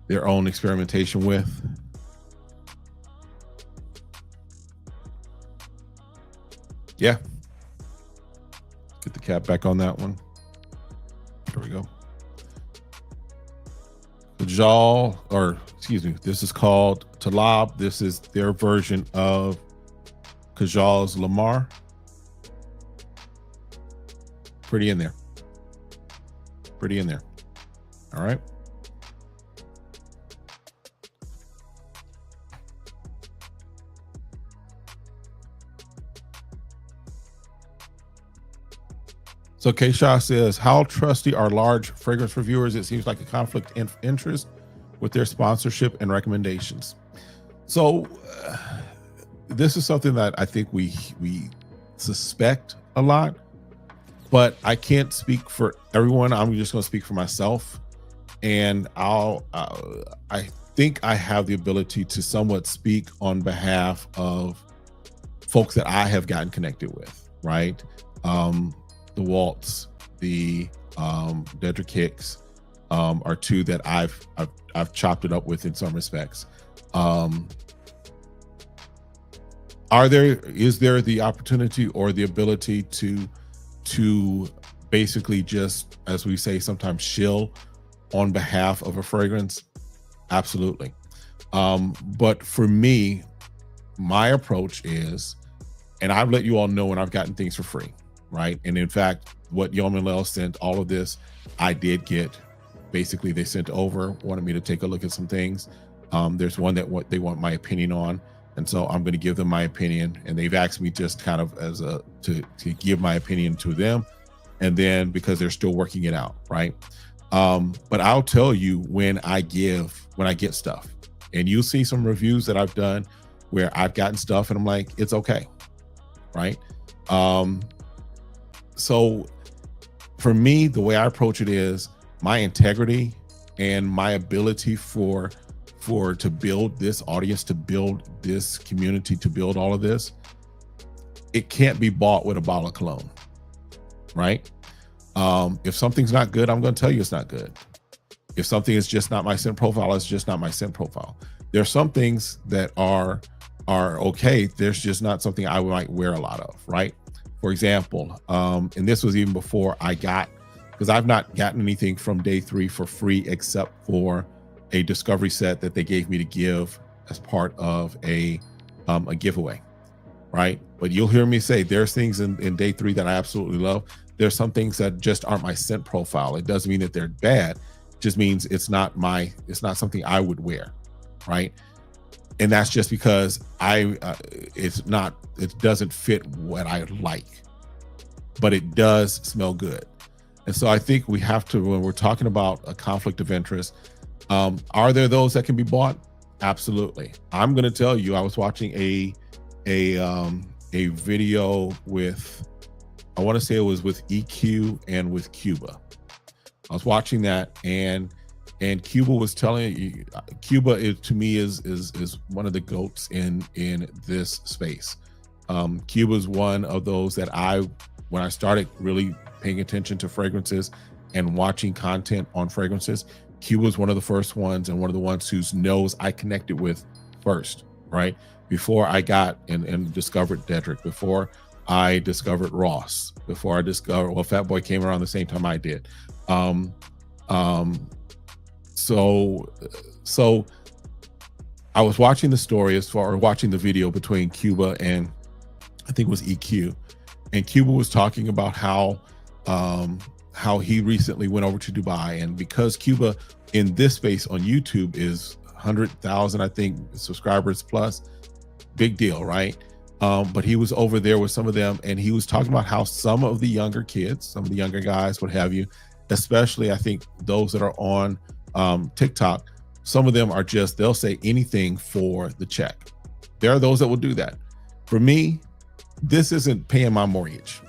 A: their own experimentation with. Yeah. Get the cap back on that one. There we go. Kajal, or excuse me, this is called Talab. This is their version of Kajal's Lamar. Pretty in there. Pretty in there. All right. So Keisha says, how trusty are large fragrance reviewers? It seems like a conflict of interest with their sponsorship and recommendations. So this is something that I think we suspect a lot, but I can't speak for everyone. I'm just going to speak for myself, and I think I have the ability to somewhat speak on behalf of folks that I have gotten connected with, right? The Waltz, the Decants are two that I've chopped it up with in some respects. Is there the opportunity or the ability to basically just, as we say sometimes, shill on behalf of a fragrance? Absolutely. But for me, my approach is, and I've let you all know when I've gotten things for free, right? And in fact, what Yom Layl sent, all of this, I did get. Basically, they sent over, wanted me to take a look at some things. There's one that they want my opinion on, and so I'm going to give them my opinion. And they've asked me just kind of as to give my opinion to them, and then because they're still working it out, right? But I'll tell you when I get stuff, and you'll see some reviews that I've done where I've gotten stuff, and I'm like, it's okay, right? So for me, the way I approach it is my integrity and my ability to build this audience, to build this community, to build all of this. It can't be bought with a bottle of cologne, right? If something's not good, I'm going to tell you it's not good. If something is just not my scent profile, it's just not my scent profile. There are some things that are okay. There's just not something I might wear a lot of, right? For example, and this was even before because I've not gotten anything from day 3 for free except for a discovery set that they gave me to give as part of a giveaway, right? But you'll hear me say there's things in day 3 that I absolutely love. There's some things that just aren't my scent profile. It doesn't mean that they're bad. It just means it's not something I would wear, right? And that's just because it doesn't fit what I like, but it does smell good. And so I think we have to, when we're talking about a conflict of interest, are there those that can be bought? Absolutely. I'm going to tell you, I was watching a video with, I want to say it was with EQ and with Cuba. I was watching that, and Cuba was telling you, Cuba to me is one of the GOATs in this space. Cuba's one of those that when I started really paying attention to fragrances and watching content on fragrances, Cuba's one of the first ones, and one of the ones whose nose I connected with first, right? Before I got and discovered Dedrick, before I discovered Ross, before I discovered, Fat Boy came around the same time I did. So I was watching the story watching the video between Cuba and I think it was EQ, and Cuba was talking about how he recently went over to Dubai, and because Cuba in this space on YouTube is 100,000, I think, subscribers plus, big deal, right? But he was over there with some of them, and he was talking about how some of the younger kids, some of the younger guys, what have you, especially I think those that are on TikTok, some of them are just, they'll say anything for the check. There are those that will do that. For me, this isn't paying my mortgage,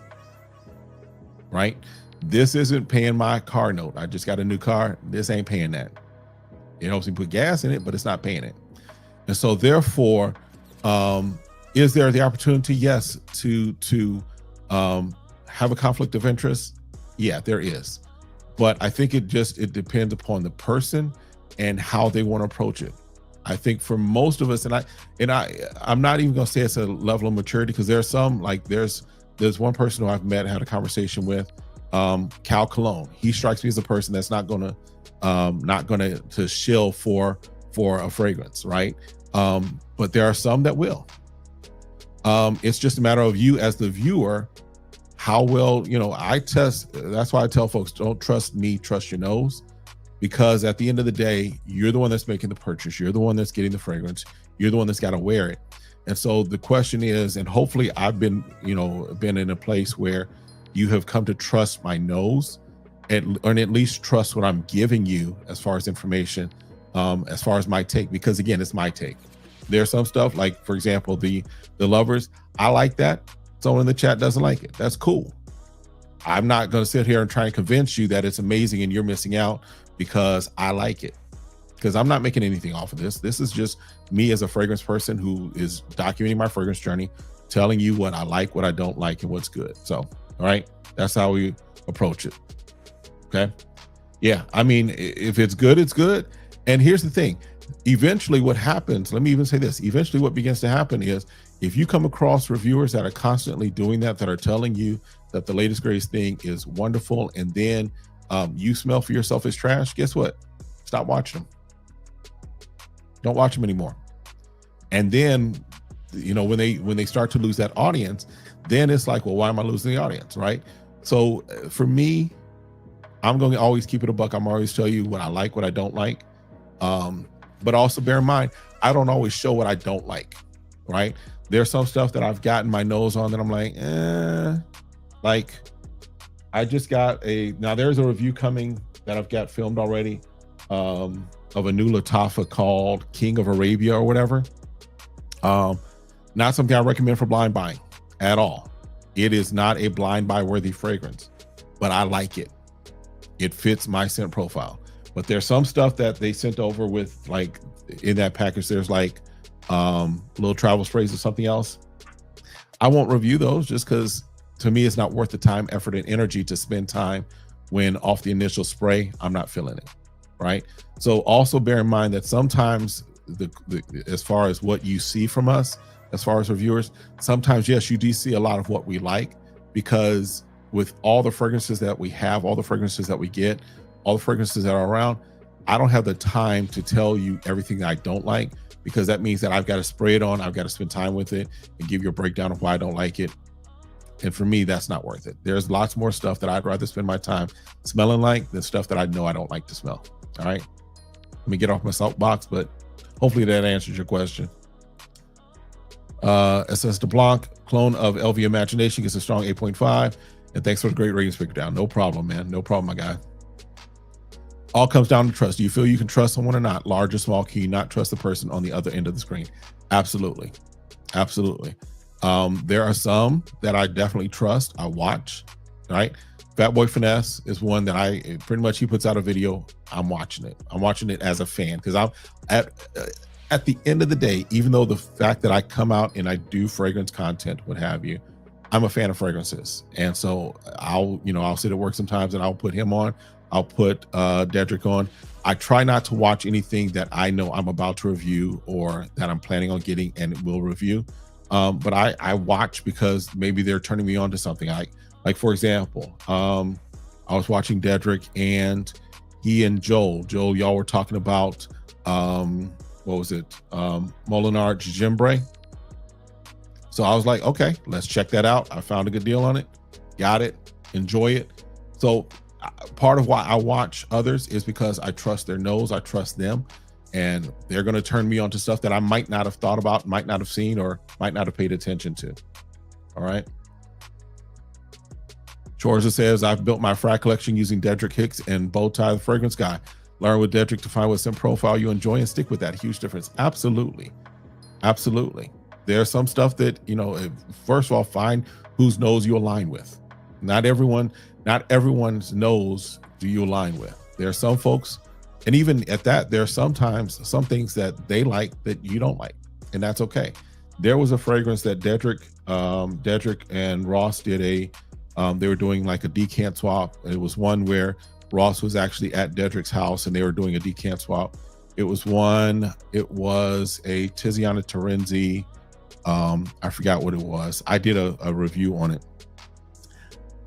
A: right? This isn't paying my car note. I just got a new car. This ain't paying that. It helps me put gas in it, but it's not paying it. And so therefore, is there the opportunity? Yes, to have a conflict of interest? Yeah, there is. But I think it depends upon the person and how they want to approach it. I think for most of us, I'm not even gonna say it's a level of maturity, because there's some, like there's one person who I've met, had a conversation with, Cologne. He strikes me as a person that's not gonna to shill for a fragrance, right? But there are some that will. It's just a matter of you as the viewer, how well, I test. That's why I tell folks, don't trust me, trust your nose, because at the end of the day, you're the one that's making the purchase. You're the one that's getting the fragrance. You're the one that's got to wear it. And so the question is, and hopefully I've been in a place where you have come to trust my nose, and at least trust what I'm giving you as far as information, as far as my take, because again, it's my take. There's some stuff, like for example, the lovers, I like that. Someone in the chat doesn't like it. That's cool. I'm not going to sit here and try and convince you that it's amazing and you're missing out because I like it, because I'm not making anything off of this. This is just me as a fragrance person who is documenting my fragrance journey, telling you what I like, what I don't like, and what's good. So, all right, that's how we approach it. Okay. Yeah. I mean, if it's good, it's good. And here's the thing. Eventually what happens, let me even say this, eventually what begins to happen is, if you come across reviewers that are constantly doing that are telling you that the latest greatest thing is wonderful, and then you smell for yourself as trash, guess what? Stop watching them. Don't watch them anymore. And then, when they start to lose that audience, then it's like, well, why am I losing the audience, right? So for me, I'm going to always keep it a buck. I'm always tell you what I like, what I don't like. But also bear in mind, I don't always show what I don't like, right? There's some stuff that I've gotten my nose on that I'm like I just got now there's a review coming that I've got filmed already, of a new Latafa called King of Arabia or whatever. Not something I recommend for blind buying at all. It is not a blind buy worthy fragrance, but I like it. It fits my scent profile. But there's some stuff that they sent over with, like in that package, there's like little travel sprays or something else. I won't review those, just because to me, it's not worth the time, effort, and energy to spend time when off the initial spray, I'm not feeling it, right? So also bear in mind that sometimes as far as what you see from us, as far as reviewers, sometimes, yes, you do see a lot of what we like, because with all the fragrances that we have, all the fragrances that we get, all the fragrances that are around, I don't have the time to tell you everything that I don't like, because that means that I've got to spray it on, I've got to spend time with it and give you a breakdown of why I don't like it. And for me, that's not worth it. There's lots more stuff that I'd rather spend my time smelling like than stuff that I know I don't like to smell. All right. Let me get off my soapbox, but hopefully that answers your question. SS DeBlanc, clone of LV Imagination, gets a strong 8.5. And thanks for the great ratings pick down. No problem, man. No problem, my guy. All comes down to trust. Do you feel you can trust someone or not? Large or small, can you not trust the person on the other end of the screen? Absolutely. Absolutely. There are some that I definitely trust. I watch, right? Fat Boy Finesse is one that I pretty much, he puts out a video, I'm watching it. I'm watching it as a fan, because I'm at the end of the day, even though the fact that I come out and I do fragrance content, what have you, I'm a fan of fragrances. And so I'll sit at work sometimes and I'll put him on. I'll put Dedrick on. I try not to watch anything that I know I'm about to review or that I'm planning on getting and will review. But I watch because maybe they're turning me on to something. Like for example, I was watching Dedrick, and he and Joel, y'all were talking about, what was it? Molinard Gimbre. So I was like, okay, let's check that out. I found a good deal on it. Got it. Enjoy it. So part of why I watch others is because I trust their nose. I trust them. and they're going to turn me on to stuff that I might not have thought about, might not have seen, or might not have paid attention to. All right. Chorza says, I've built my frat collection using Dedrick Hicks and Bowtie the Fragrance Guy. Learn with Dedrick to find what scent profile you enjoy and stick with that. Huge difference. Absolutely. Absolutely. There's some stuff that, you know, first of all, find whose nose you align with. Not everyone's nose do you align with. There are some folks, and even at that, there are sometimes some things that they like that you don't like, and that's okay. There was a fragrance that Dedrick and Ross did they were doing like a decant swap. It was one where Ross was actually at Dedrick's house and they were doing a decant swap. It was a Tiziana Terenzi. I forgot what it was. I did a review on it.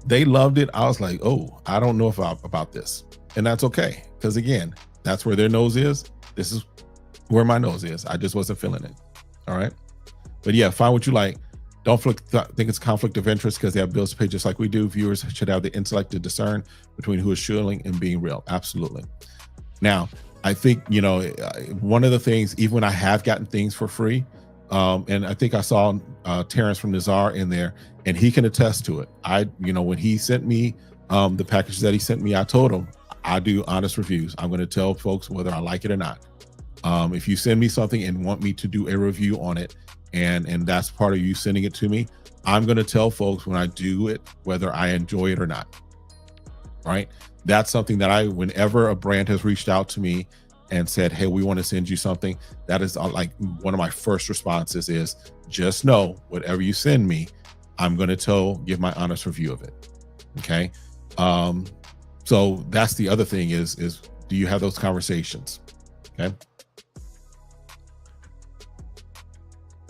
A: They loved it. I was like, oh, I don't know about this. And that's okay. Because again, that's where their nose is. This is where my nose is. I just wasn't feeling it. All right. But yeah, find what you like. Don't think it's conflict of interest because they have bills to pay just like we do. Viewers should have the intellect to discern between who is shilling and being real. Absolutely. Now, I think, you know, one of the things, even when I have gotten things for free, and I think I saw Terrence from Nazar in there, and he can attest to it. When he sent me the package that he sent me, I told him I do honest reviews. I'm going to tell folks whether I like it or not. If you send me something and want me to do a review on it, and that's part of you sending it to me, I'm going to tell folks when I do it whether I enjoy it or not. Right? That's something that whenever a brand has reached out to me and said, hey, we want to send you something, that is like one of my first responses is, just know whatever you send me, I'm going to give my honest review of it. Okay. So that's the other thing is do you have those conversations? Okay.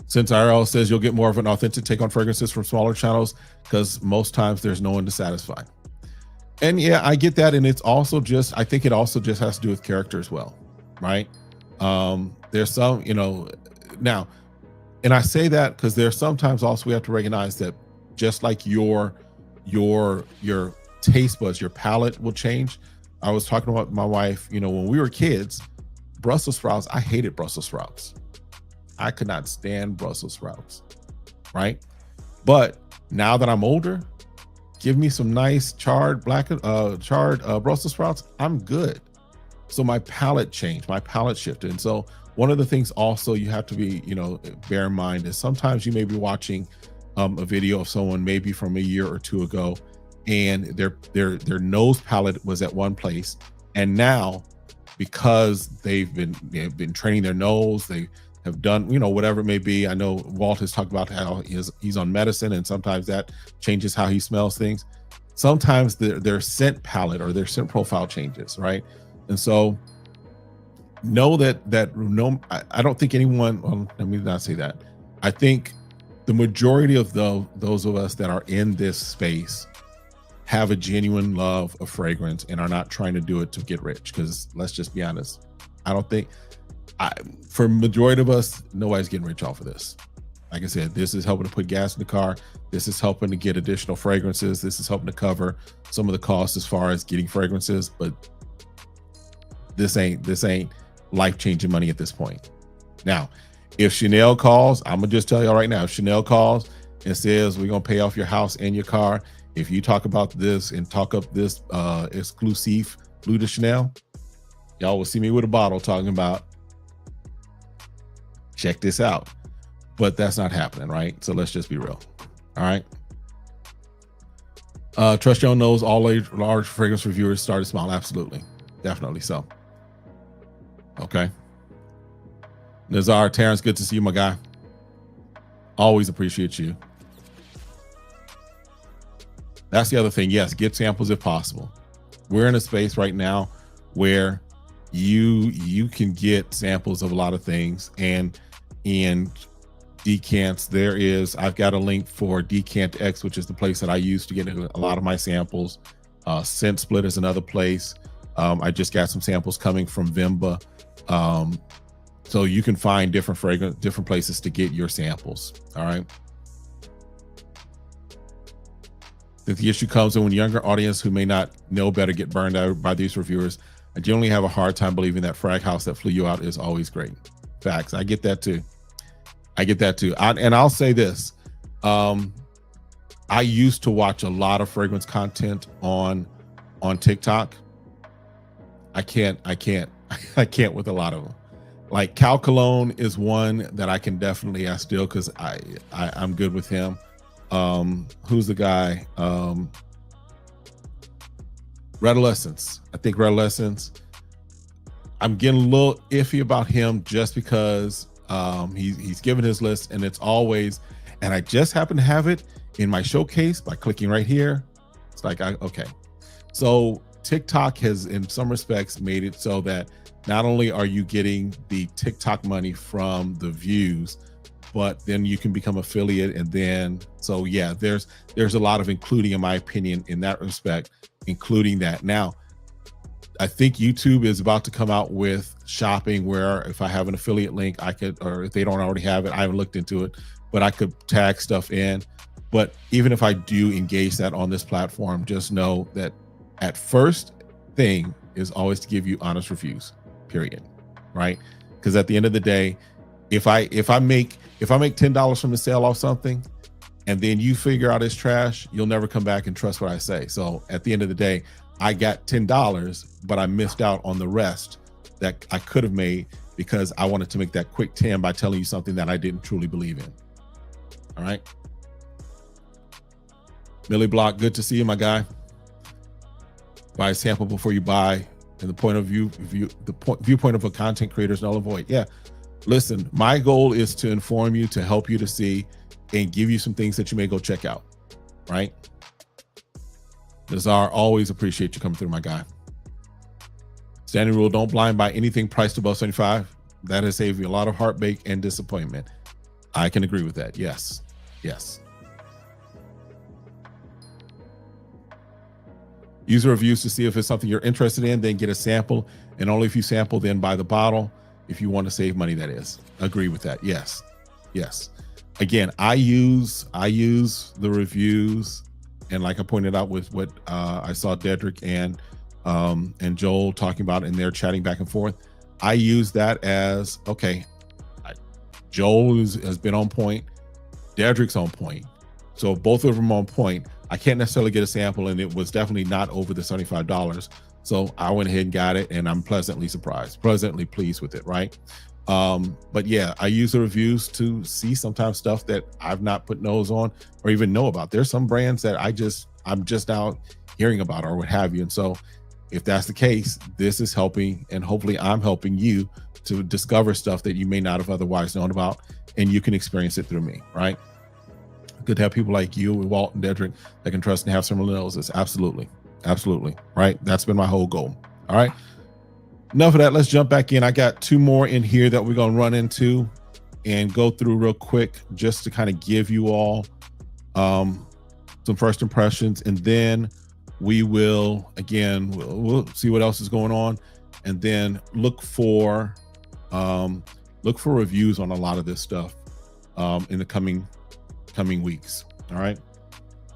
A: Since IRL says you'll get more of an authentic take on fragrances from smaller channels because most times there's no one to satisfy. And yeah, I get that. And it's also I think it also just has to do with character as well. Right. There's some, now, and I say that because there's sometimes also we have to recognize that just like your taste buds, your palate will change. I was talking about my wife, when we were kids, Brussels sprouts, I hated Brussels sprouts. I could not stand Brussels sprouts. Right. But now that I'm older, give me some nice charred Brussels sprouts, I'm good. So my palate changed, my palate shifted. And so one of the things also you have to be, bear in mind is sometimes you may be watching a video of someone maybe from a year or two ago, and their nose palate was at one place. And now, because they've been training their nose, they have done, whatever it may be. I know Walt has talked about how he's on medicine, and sometimes that changes how he smells things. Sometimes their scent palette or their scent profile changes, right? And so know that I don't think anyone, well, let me not say that. I think the majority of those of us that are in this space have a genuine love of fragrance and are not trying to do it to get rich. Because let's just be honest, I don't think, for majority of us, nobody's getting rich off of this. Like I said, this is helping to put gas in the car. This is helping to get additional fragrances. This is helping to cover some of the costs as far as getting fragrances, but this ain't life-changing money at this point. Now, if Chanel calls, I'm gonna just tell y'all right now, if Chanel calls and says we're gonna pay off your house and your car if you talk about this and talk up this exclusive Blue de Chanel, y'all will see me with a bottle talking about, check this out. But that's not happening, right? So let's just be real. All right. Trust Your Own Nose, all large fragrance reviewers started small. Absolutely. Definitely so. Okay. Nazar, Terrence, good to see you, my guy. Always appreciate you. That's the other thing. Yes, get samples if possible. We're in a space right now where you can get samples of a lot of things, and in Decants, I've got a link for Decant X, which is the place that I use to get a lot of my samples. Scent Split is another place. I just got some samples coming from Vimba. So you can find different places to get your samples. All right. The issue comes in when younger audience who may not know better get burned out by these reviewers. I generally have a hard time believing that frag house that flew you out is always great. Facts. I get that too. And I'll say this. I used to watch a lot of fragrance content on TikTok. I can't with a lot of them. Like Cologne is one that I can definitely still, because I'm good with him. Who's the guy? Redolescence. I think Redolescence. I'm getting a little iffy about him just because he's given his list, and it's always, and I just happen to have it in my showcase by clicking right here. It's like, okay. So TikTok has, in some respects, made it so that not only are you getting the TikTok money from the views, but then you can become affiliate. And then, so yeah, there's a lot of including, in my opinion, in that respect, including that. Now, I think YouTube is about to come out with shopping, where if I have an affiliate link, I could, or if they don't already have it, I haven't looked into it, but I could tag stuff in. But even if I do engage that on this platform, just know that at first thing is always to give you honest reviews, period. Right? Because at the end of the day, if I make $10 from the sale off something, and then you figure out it's trash, you'll never come back and trust what I say. So at the end of the day, I got $10, but I missed out on the rest that I could have made because I wanted to make that quick 10 by telling you something that I didn't truly believe in. All right. Millie Block, good to see you, my guy. Buy a sample before you buy. And the point of view, viewpoint of a content creator is null and void. Yeah. Listen, my goal is to inform you, to help you to see, and give you some things that you may go check out. Right. Nazar, always appreciate you coming through, my guy. Standing rule, don't blind buy anything priced above 75. That has saved you a lot of heartbreak and disappointment. I can agree with that. Yes. Yes. User reviews to see if it's something you're interested in, then get a sample. And only if you sample, then buy the bottle. If you want to save money, that is. Agree with that. Yes. Yes. Again, I use the reviews. And like I pointed out with what I saw Dedrick and Joel talking about, and they're chatting back and forth, I use that as, okay, Joel has been on point, Dedrick's on point. So both of them on point. I can't necessarily get a sample, and it was definitely not over the $75. So I went ahead and got it, and I'm pleasantly surprised, pleasantly pleased with it, right? But yeah, I use the reviews to see sometimes stuff that I've not put nose on or even know about. There's some brands that I'm just now hearing about or what have you. And so if that's the case, this is helping, and hopefully I'm helping you to discover stuff that you may not have otherwise known about, and you can experience it through me, right? Good to have people like you, Walt and Dedrick, that can trust and have similar noses. Absolutely. Absolutely. Right. That's been my whole goal. All right. Enough of that. Let's jump back in. I got two more in here that we're going to run into and go through real quick, just to kind of give you all some first impressions. And then we will, again, we'll see what else is going on, and then look for reviews on a lot of this stuff in the coming weeks. All right.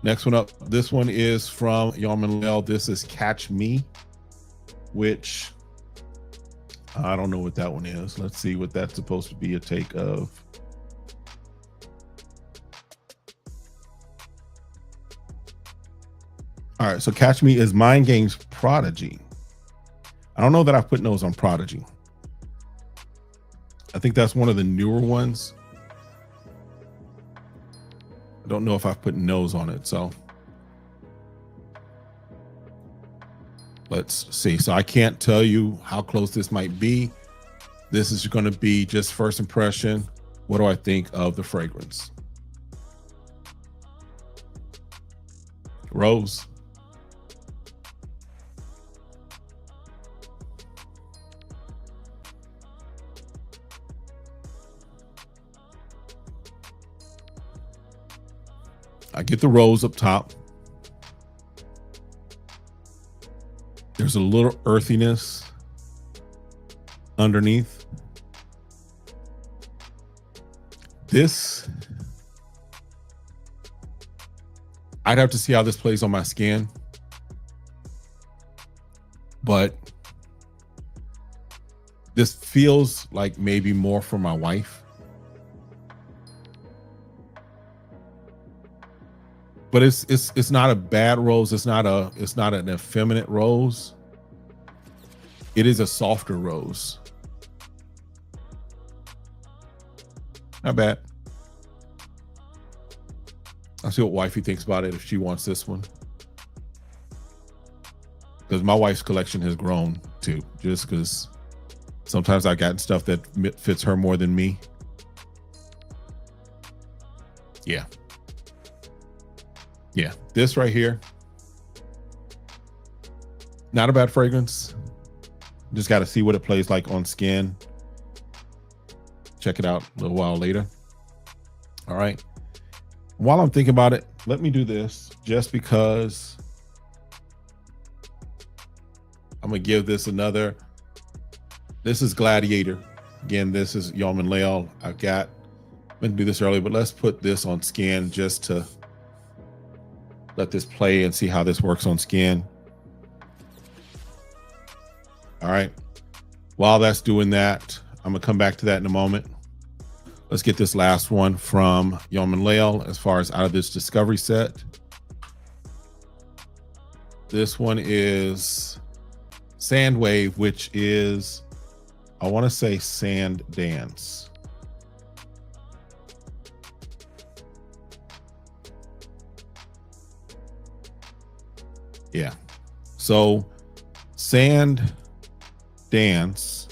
A: Next one up. This one is from Yom Layl. This is Catch Me, which I don't know what that one is. Let's see what that's supposed to be a take of. All right. So Catch Me is Mind Games Prodigy. I don't know that I've put nose on Prodigy. I think that's one of the newer ones. I don't know if I've put nose on it, so let's see. So I can't tell you how close this might be. This is going to be just first impression. What do I think of the fragrance? Rose. I get the rose up top. There's a little earthiness underneath. This, I'd have to see how this plays on my skin, but feels like maybe more for my wife, but it's not a bad rose. It's not an effeminate rose. It is a softer rose. Not bad. I'll see what wifey thinks about it if she wants this one. Because my wife's collection has grown too, just because sometimes I've gotten stuff that fits her more than me. Yeah. Yeah. This right here, not a bad fragrance. Just got to see what it plays like on skin. Check it out a little while later. All right. While I'm thinking about it, let me do this just because I'm going to give this another. This is Gladiator. Again, this is Yom Layl. I'm going to do this early, but let's put this on skin just to let this play and see how this works on skin. All right. While that's doing that, I'm going to come back to that in a moment. Let's get this last one from Yom Layl as far as out of this discovery set. This one is Sand Wave, which is, I want to say Sand Dance. Yeah. So Sand Dance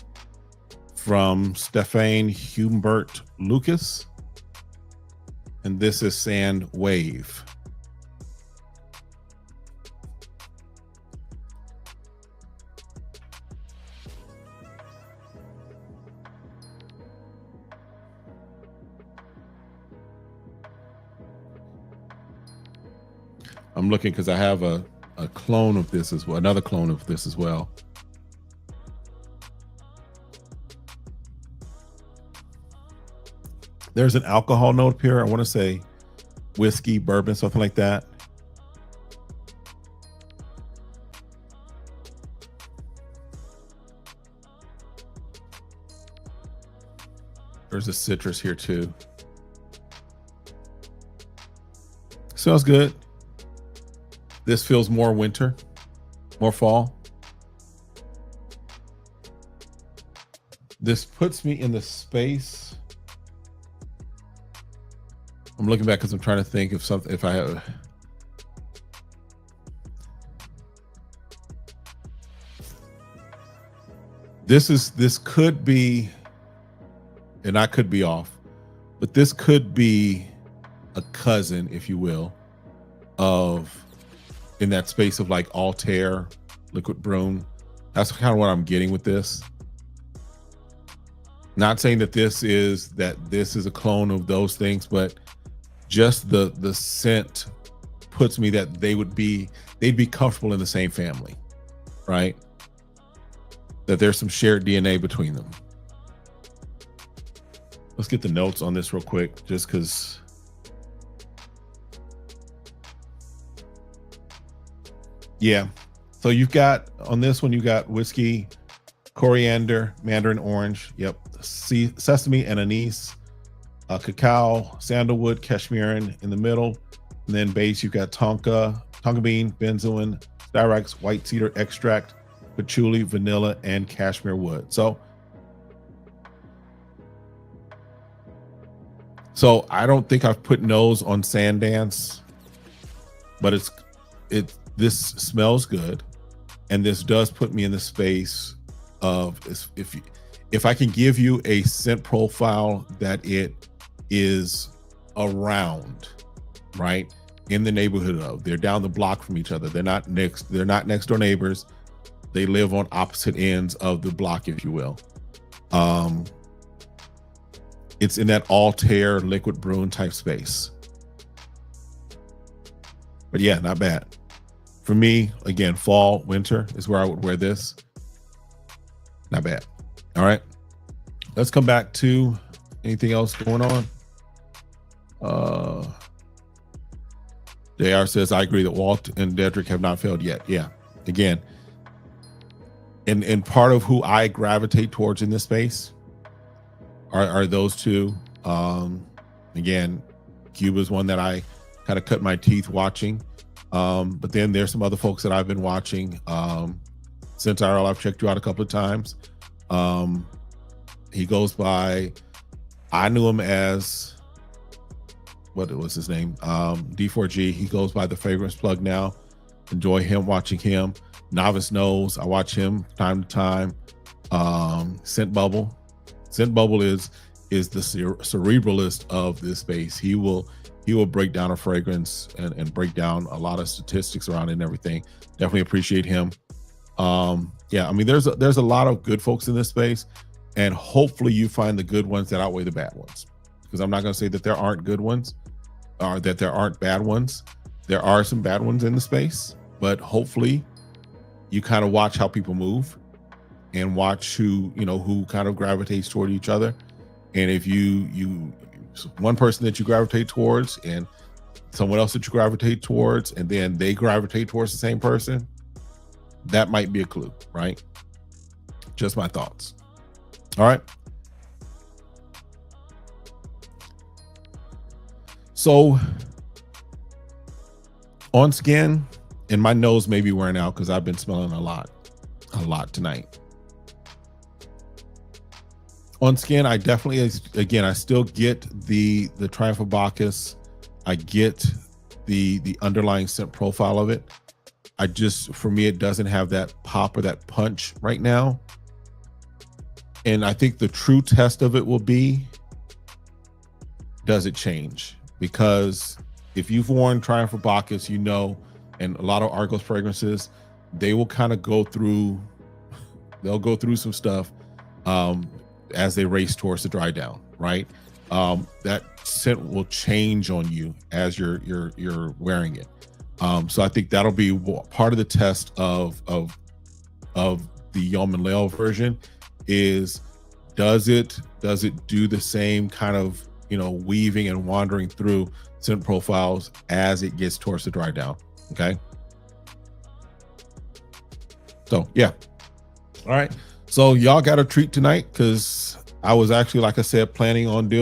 A: from Stefan Humbert Lucas, and this is Sand Wave. I'm looking because I have a clone of this as well, another clone of this as well. There's an alcohol note up here. I want to say whiskey, bourbon, something like that. There's a citrus here too. Smells good. This feels more winter, more fall. This puts me in the space. I'm looking back because I'm trying to think of something, if I have. This could be, and I could be off, but this could be a cousin, if you will, of, in that space of like Altair, Liquid Broom. That's kind of what I'm getting with this. Not saying that this is a clone of those things, but just the scent puts me that they'd be comfortable in the same family, right? That there's some shared DNA between them. Let's get the notes on this real quick, just because. Yeah. So you've got, on this one, you got whiskey, coriander, mandarin orange. Yep. Sesame and anise, cacao, sandalwood, cashmere in the middle. And then base, you've got tonka bean, benzoin, styrax, white cedar extract, patchouli, vanilla, and cashmere wood. So I don't think I've put nose on Sand Dance, but this smells good, and this does put me in the space of, if I can give you a scent profile that it is around, right, in the neighborhood of, they're down the block from each other, they're not next door neighbors, they live on opposite ends of the block, if you will. It's in that Altair Liquid Broom type space. But yeah, not bad. For me, again, fall, winter is where I would wear this. Not bad. All right. Let's come back to anything else going on. JR says, I agree that Walt and Dedrick have not failed yet. Yeah. Again. and part of who I gravitate towards in this space are those two. Again, Cuba's one that I kind of cut my teeth watching. But then there's some other folks that I've been watching. Since IRL, I've checked you out a couple of times. He goes by, I knew him as, what was his name? D4G. He goes by the Fragrance Plug now. Enjoy him, watching him. Novice Knows, I watch him time to time. Scent Bubble. Scent Bubble is the cerebralist of this space. He will break down a fragrance and break down a lot of statistics around it and everything. Definitely appreciate him. Yeah, I mean, there's a lot of good folks in this space, and hopefully you find the good ones that outweigh the bad ones, because I'm not going to say that there aren't good ones or that there aren't bad ones. There are some bad ones in the space, but hopefully you kind of watch how people move and watch who kind of gravitates toward each other. And if you one person that you gravitate towards and someone else that you gravitate towards, and then they gravitate towards the same person, that might be a clue, right? Just my thoughts. All right. So on skin, and my nose may be wearing out because I've been smelling a lot tonight. On skin, I definitely, again, I still get the Triumph of Bacchus. I get the underlying scent profile of it. For me, it doesn't have that pop or that punch right now. And I think the true test of it will be, does it change? Because if you've worn Triumph of Bacchus, and a lot of Argos fragrances, they will kind of go through some stuff as they race towards the dry down, right? That scent will change on you as you're wearing it. So I think that'll be part of the test of the Yom Layl version. Is does it do the same kind of weaving and wandering through scent profiles as it gets towards the dry down? Okay. So yeah. All right. So y'all got a treat tonight, because I was actually, like I said, planning on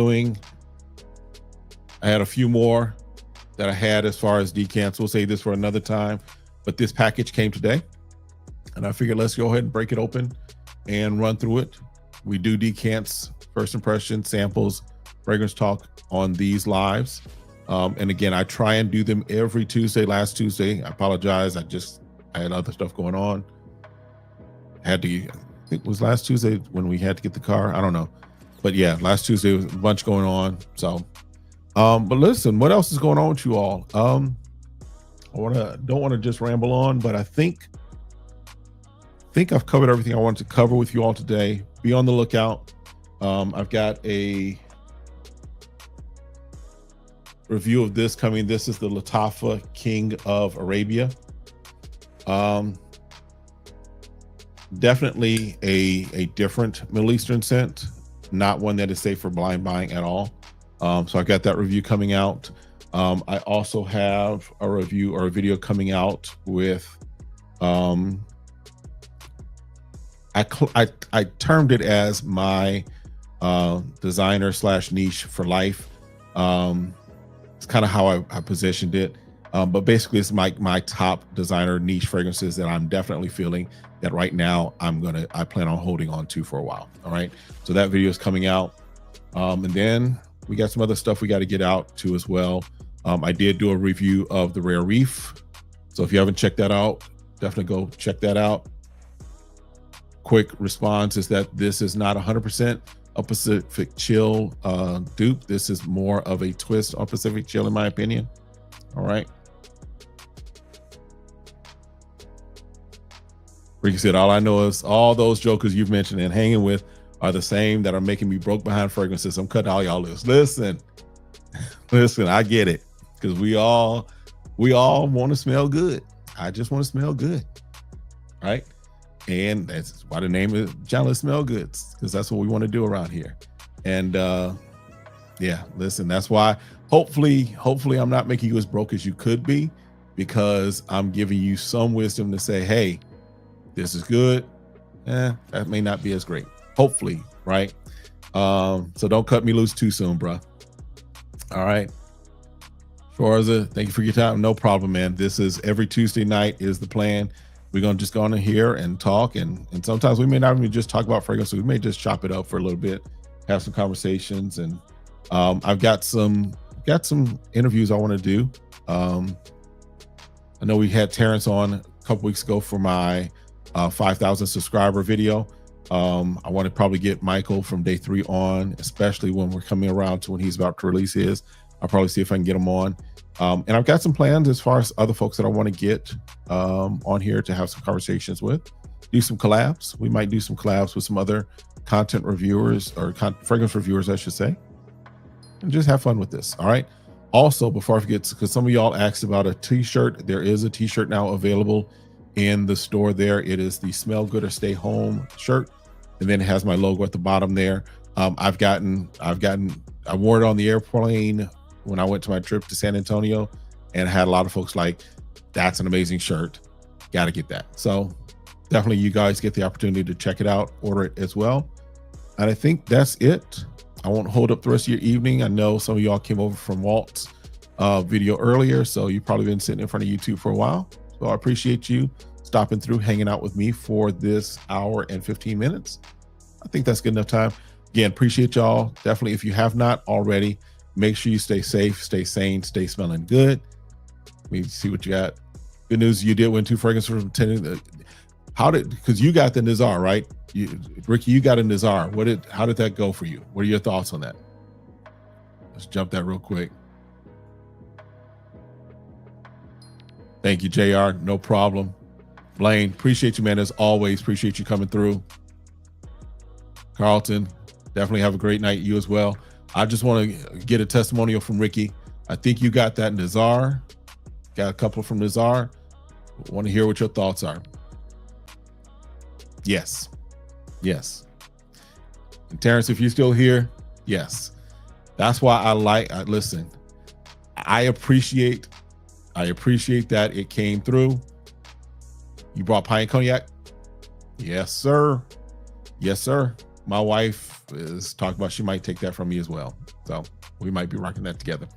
A: I had a few more that I had as far as decants. We'll save this for another time, but this package came today and I figured let's go ahead and break it open and run through it. We do decants, first impression, samples, fragrance talk on these lives. And again, I try and do them every Tuesday. Last Tuesday, I apologize. I had other stuff going on. I think it was last Tuesday when we had to get the car. I don't know. But yeah, last Tuesday was a bunch going on. So, but listen, what else is going on with you all? Don't want to just ramble on, but I think I've covered everything I wanted to cover with you all today. Be on the lookout. I've got a review of this coming. This is the Latafa King of Arabia. Definitely a different Middle Eastern scent, not one that is safe for blind buying at all. So I got that review coming out. I also have a review or a video coming out with, I termed it as my designer / niche for life. It's kind of how I positioned it. But basically it's my top designer niche fragrances that I'm definitely feeling that right now I plan on holding on to for a while. All right. So that video is coming out. And then we got some other stuff we got to get out to as well. I did do a review of the Rare Reef. So if you haven't checked that out, definitely go check that out. Quick response is that this is not 100% a Pacific Chill dupe. This is more of a twist on Pacific Chill, in my opinion. All right. Ricky said, all I know is all those jokers you've mentioned and hanging with are the same that are making me broke behind fragrances. I'm cutting all y'all loose. Listen, I get it, because we all want to smell good. I just want to smell good, right? And that's why the name is channel is SmellGoodz, because that's what we want to do around here. And yeah, listen, that's why hopefully I'm not making you as broke as you could be, because I'm giving you some wisdom to say, hey, this is good that may not be as great. Hopefully, right? So don't cut me loose too soon, bro. All right. Schwarza, thank you for your time. No problem, man. This is every Tuesday night is the plan. We're gonna just go on in here and talk, and sometimes we may not even just talk about fragrance. We may just chop it up for a little bit, have some conversations, and I've got some interviews I want to do. I know we had Terrence on a couple weeks ago for my 5,000 subscriber video. I want to probably get Michael from Day 3 on, especially when we're coming around to when he's about to release his. I'll probably see if I can get him on. And I've got some plans as far as other folks that I want to get on here to have some conversations with, do some collabs. We might do some collabs with some other content reviewers or fragrance reviewers, I should say, and just have fun with this. All right. Also, before I forget, because some of y'all asked about a t-shirt, there is a t-shirt now available in the store there. It is the Smell Good or Stay Home shirt. And then it has my logo at the bottom there. I wore it on the airplane when I went to my trip to San Antonio, and had a lot of folks like, that's an amazing shirt. Got to get that. So definitely you guys get the opportunity to check it out, order it as well. And I think that's it. I won't hold up the rest of your evening. I know some of y'all came over from Walt's video earlier, so you've probably been sitting in front of YouTube for a while. So I appreciate you stopping through, hanging out with me for this hour and 15 minutes. I think that's good enough time. Again, appreciate y'all. Definitely, if you have not already, make sure you stay safe, stay sane, stay smelling good. Let me see what you got. Good news, you did win 2 fragrances from 10. Because you got the Nazar, right? Ricky, you got a Nazar. How did that go for you? What are your thoughts on that? Let's jump that real quick. Thank you, JR. No problem. Blaine, appreciate you, man. As always, appreciate you coming through. Carlton, definitely have a great night. You as well. I just want to get a testimonial from Ricky. I think you got that Nazar. Got a couple from Nazar. Want to hear what your thoughts are. Yes. Yes. And Terrence, if you're still here, yes. That's why listen, I appreciate that it came through. You brought pine cognac? Yes, sir. Yes, sir. My wife is talking about she might take that from me as well. So we might be rocking that together.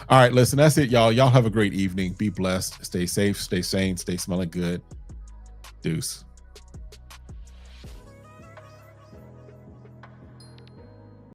A: All right, listen, that's it, y'all. Y'all have a great evening. Be blessed. Stay safe, stay sane, stay smelling good. Deuce.